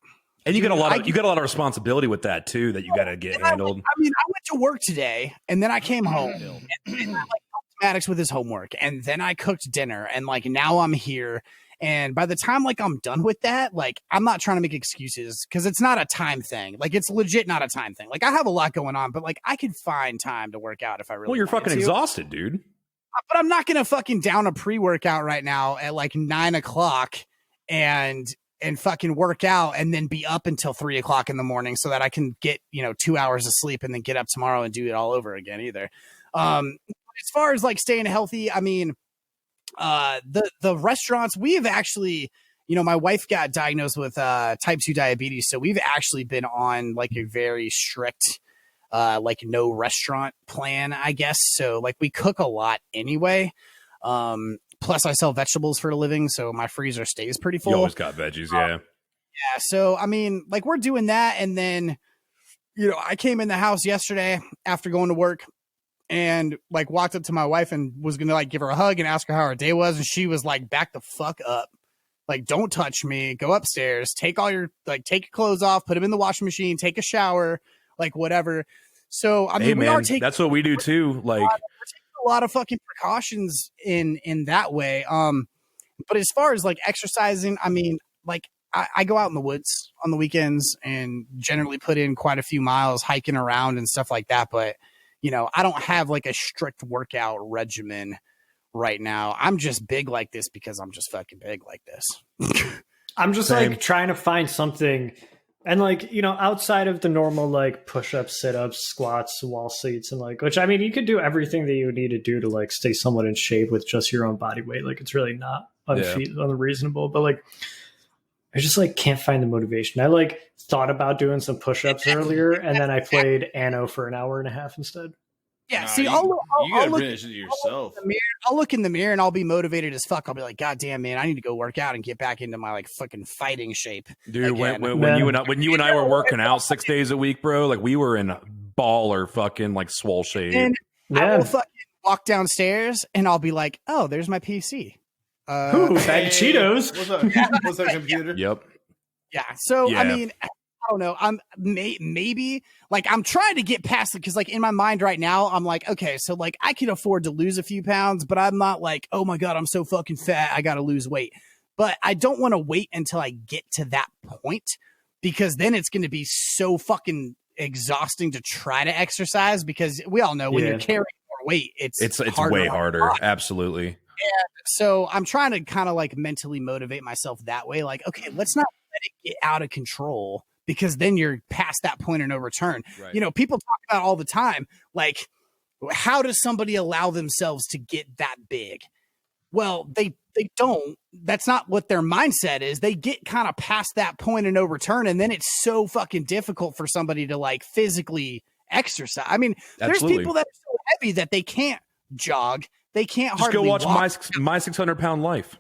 And you
Dude,
got a lot of responsibility with that too that you got to get handled.
I went to work today, and then I came home, and I like helped Maddox with his homework, and then I cooked dinner, and like now I'm here. And by the time like I'm done with that, like I'm not trying to make excuses because it's not a time thing. Like it's legit not a time thing. Like I have a lot going on, but like I could find time to work out if I really.
Well, you're
wanted
fucking
to.
exhausted, dude.
But I'm not gonna fucking down a pre-workout right now at like 9:00 and fucking work out and then be up until 3:00 in the morning so that I can get 2 hours of sleep and then get up tomorrow and do it all over again either. As far as like staying healthy, I mean, the restaurants we've actually, my wife got diagnosed with type 2 diabetes, so we've actually been on like a very strict like no restaurant plan, I guess. So like we cook a lot anyway. Plus I sell vegetables for a living, so my freezer stays pretty full.
You always got veggies, yeah.
Yeah, so I mean, like we're doing that, and then I came in the house yesterday after going to work and like walked up to my wife and was gonna like give her a hug and ask her how her day was, and she was like, back the fuck up. Like, don't touch me, go upstairs, take your clothes off, put them in the washing machine, take a shower, like whatever. So I mean,
Hey,
we
man,
are taking
that's what we do too. Like,
a lot of fucking precautions in that way. But as far as like exercising, I mean, like I go out in the woods on the weekends and generally put in quite a few miles hiking around and stuff like that. But I don't have like a strict workout regimen right now. I'm just big like this because I'm just fucking big like this.
I'm just like trying to find something. And like, outside of the normal like push-ups, sit-ups, squats, wall seats, and like, which I mean, you could do everything that you would need to do to like stay somewhat in shape with just your own body weight. Like it's really not unreasonable, but like, I just like can't find the motivation. I like thought about doing some push-ups earlier, and then I played Anno for an hour and a half instead.
Yeah,
Nah,
see,
you gotta finish it yourself.
I'll look in the mirror and I'll be motivated as fuck. I'll be like, God damn, man, I need to go work out and get back into my like fucking fighting shape.
dude, when you and I were working out 6 days a week, bro, like we were in baller fucking like swole shape.
And I will fucking walk downstairs and I'll be like, oh, there's my PC.
Ooh, bag of Cheetos.
What's up, computer?
Yep.
Yeah. So
Yeah.
I mean, I don't know. I'm maybe like I'm trying to get past it because like in my mind right now, I'm like, okay, so like I can afford to lose a few pounds, but I'm not like, oh my God, I'm so fucking fat, I gotta lose weight. But I don't want to wait until I get to that point because then it's gonna be so fucking exhausting to try to exercise because we all know when you're carrying more weight, it's
way harder. Absolutely.
So I'm trying to kind of like mentally motivate myself that way. Like, okay, let's not let it get out of control because then you're past that point of no return.
Right.
You know, people talk about all the time, like, how does somebody allow themselves to get that big? Well, they don't. That's not what their mindset is. They get kind of past that point of no return. And then it's so fucking difficult for somebody to like physically exercise. I mean, there's people that are so heavy that they can't jog. They can't
just go watch
walk.
my 600-pound life.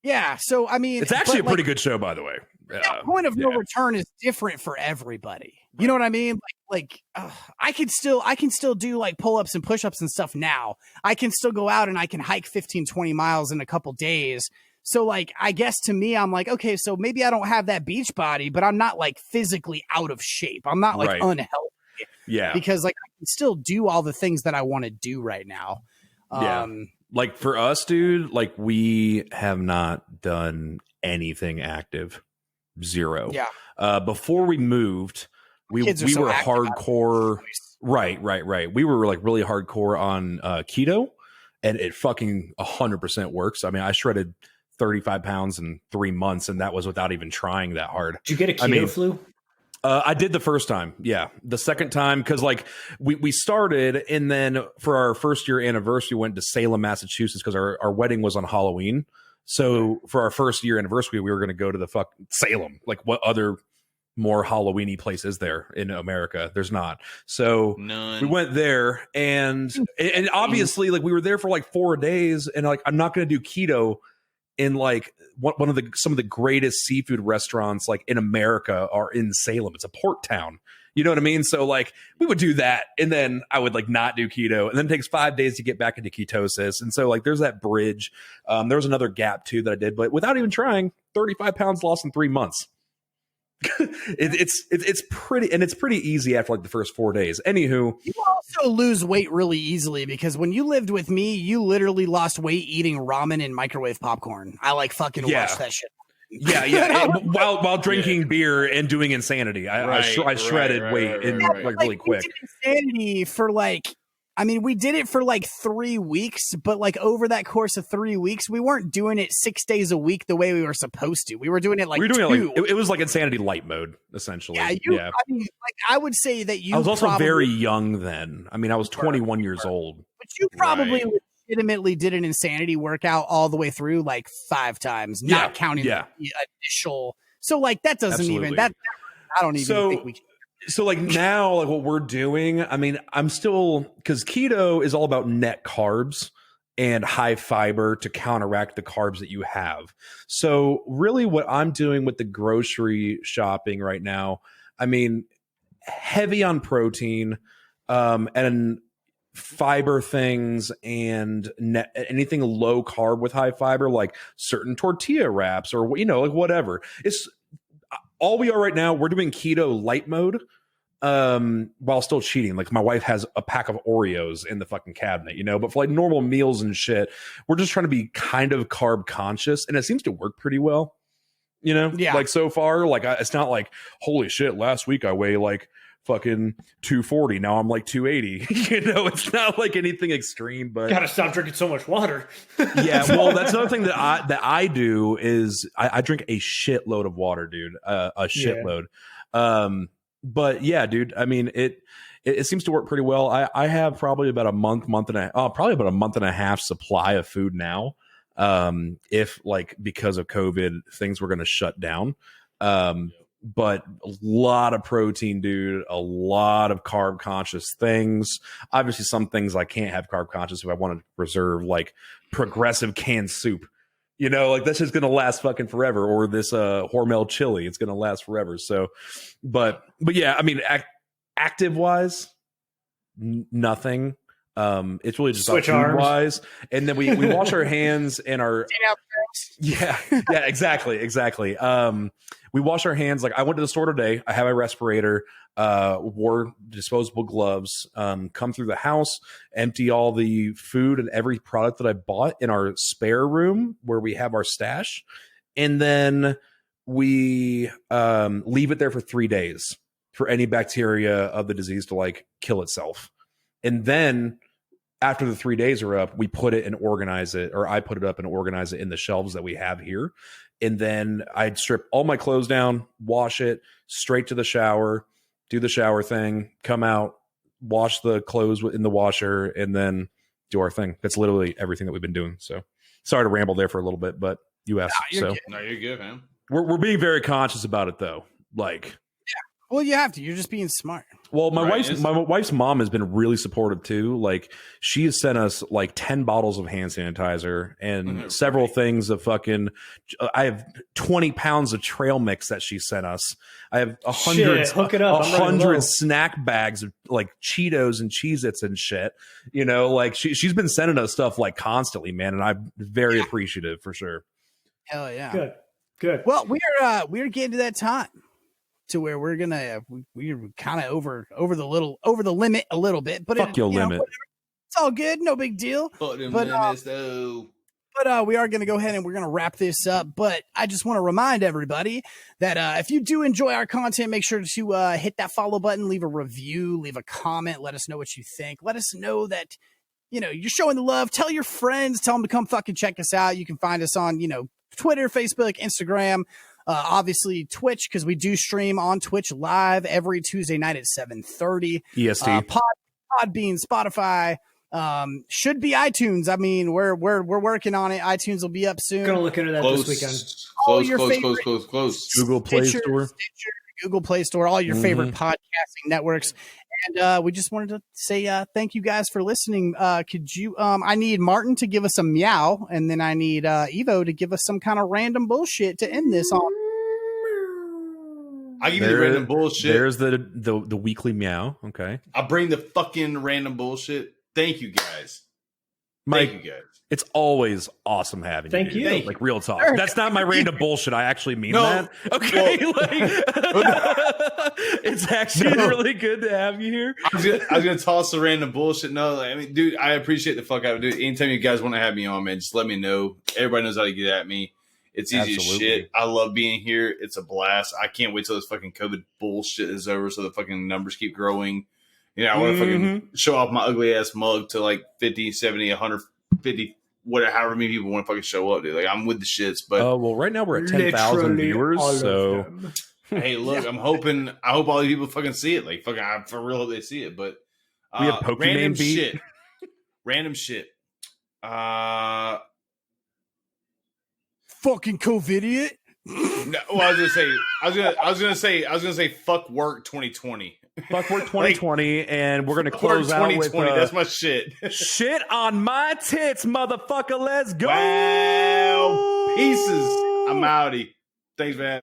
Yeah. So, I mean,
it's actually a pretty good show, by the way.
That point of no return is different for everybody. You know what I mean? I can still do like pull-ups and push-ups and stuff now. I can still go out and I can hike 15, 20 miles in a couple days. So like, I guess to me, I'm like, okay, so maybe I don't have that beach body, but I'm not like physically out of shape. I'm not like unhealthy.
Yeah.
Because like I can still do all the things that I want to do right now.
Like for us, dude, like we have not done anything active. Zero.
Yeah.
Before we moved, we were hardcore. Right. We were like really hardcore on keto, and it fucking 100% works. I mean, I shredded 35 pounds in 3 months, and that was without even trying that hard.
Did you get a keto flu?
I did the first time. Yeah. The second time, because like we started, and then for our first year anniversary, we went to Salem, Massachusetts, because our wedding was on Halloween. So for our first year anniversary, we were going to go to the Salem. Like, what other more Halloween-y place is there in America? There's not. So
none.
We went there, and obviously, like, we were there for like 4 days, and like, I'm not going to do keto in like one of some of the greatest seafood restaurants like in America are in Salem. It's a port town. You know what I mean? So like we would do that, and then I would like not do keto, and then it takes 5 days to get back into ketosis. And so like there's that bridge. There was another gap too that I did, but without even trying, 35 pounds lost in 3 months. It's pretty easy after like the first 4 days. Anywho,
you also lose weight really easily because when you lived with me, you literally lost weight eating ramen and microwave popcorn. I like fucking watched that shit.
Yeah. while drinking beer and doing insanity, I shredded weight really quick.
We did insanity for like, I mean, we did it for like 3 weeks, but like over that course of 3 weeks, we weren't doing it 6 days a week the way we were supposed to. We were doing it like
it was like insanity light mode essentially.
I mean, like I would say that
I was also very young then. I mean, I was 21 years old.
But you probably legitimately did an insanity workout all the way through like 5 times, not counting the initial. So like that doesn't even that. I don't even think we can.
So like now, like what we're doing, I mean, I'm still, because keto is all about net carbs and high fiber to counteract the carbs that you have. So really what I'm doing with the grocery shopping right now, I mean, heavy on protein and fiber things and anything low carb with high fiber, like certain tortilla wraps or, you know, like whatever. It's all we are right now. We're doing keto light mode while still cheating. Like my wife has a pack of Oreos in the fucking cabinet, you know, but for like normal meals and shit, we're just trying to be kind of carb conscious, and it seems to work pretty well, you know? Like so far, like it's not like, holy shit, last week I weigh like fucking 240, now I'm like 280. You know, it's not like anything extreme, but
gotta stop drinking so much water.
Well, that's another thing that I do is I drink a shitload of water, dude. A shitload. But yeah, dude, I mean it seems to work pretty well. I have probably about a month and a half supply of food now. If like because of COVID things were going to shut down. But a lot of protein, dude, a lot of carb conscious things. Obviously some things I can't have carb conscious if I want to preserve, like Progressive canned soup. You know, like that's just going to last fucking forever. Or this Hormel chili, it's going to last forever. So, but yeah, I mean, active wise, nothing. It's really just
switch arms
wise. And then we wash our hands and our exactly. We wash our hands. Like I went to the store today. I have a respirator, wore disposable gloves, come through the house, empty all the food and every product that I bought in our spare room where we have our stash. And then we leave it there for 3 days for any bacteria of the disease to like kill itself. And then after the 3 days are up, we put it and organize it, or I put it up and organize it in the shelves that we have here. And then I'd strip all my clothes down, wash it, straight to the shower, do the shower thing, come out, wash the clothes in the washer, and then do our thing. That's literally everything that we've been doing. So sorry to ramble there for a little bit, but you asked.
No, you're good, man.
We're being very conscious about it though. Like,
well, you have to. You're just being smart.
well, my wife's mom has been really supportive too. Like, she has sent us like 10 bottles of hand sanitizer and several things of fucking. I have 20 pounds of trail mix that she sent us. I have 100 snack bags of like Cheetos and Cheez-Its and shit. You know, like she's been sending us stuff like constantly, man, and I'm very appreciative for sure.
Hell yeah.
Good.
Well, we're getting to that time to where we're kind of over the limit a little bit, but
fuck your limit.
It's all good, no big deal. But we are going to go ahead and we're going to wrap this up. But I just want to remind everybody that if you do enjoy our content, make sure to hit that follow button, leave a review, leave a comment, let us know what you think. Let us know that you're showing the love. Tell your friends, tell them to come fucking check us out. You can find us on Twitter, Facebook, Instagram, obviously Twitch, because we do stream on Twitch live every Tuesday night at 7:30
EST.
Podbean, Spotify, should be iTunes. I mean, we're working on it. iTunes will be up soon.
Gonna look into that this weekend.
Close.
Google Play Store,
Google Play Store, all your favorite podcasting networks. And we just wanted to say thank you guys for listening. Could you? I need Martin to give us a meow, and then I need Evo to give us some kind of random bullshit to end this on.
I give you the random bullshit.
There's the weekly meow. Okay,
I'll bring the fucking random bullshit. Thank you guys.
Mike,
Thank you guys.
It's always awesome having you.
Thank you.
Like, real talk. That's not my random bullshit. I actually mean that. Okay. It's actually really good to have you here.
I was gonna toss the random bullshit. No, I mean, dude, I appreciate the fuck out of it. Dude, anytime you guys want to have me on, man, just let me know. Everybody knows how to get at me. It's easy as shit. I love being here. It's a blast. I can't wait till this fucking COVID bullshit is over so the fucking numbers keep growing. I want to fucking show off my ugly ass mug to like 50, 70, 150, whatever, however many people want to fucking show up, dude. Like, I'm with the shits, but
well, right now we're at 10,000 viewers, so
hey, look, I hope all these people fucking see it. Like, fucking, I for real hope they see it. But
we have Pokemon beat.
Random shit.
Fucking Covidiot.
No, well, I was gonna say fuck work 2020.
Fuck work 2020, and we're gonna close out with
that's my shit.
Shit on my tits, motherfucker. Let's go.
Wow, pieces. I'm outie. Thanks, man.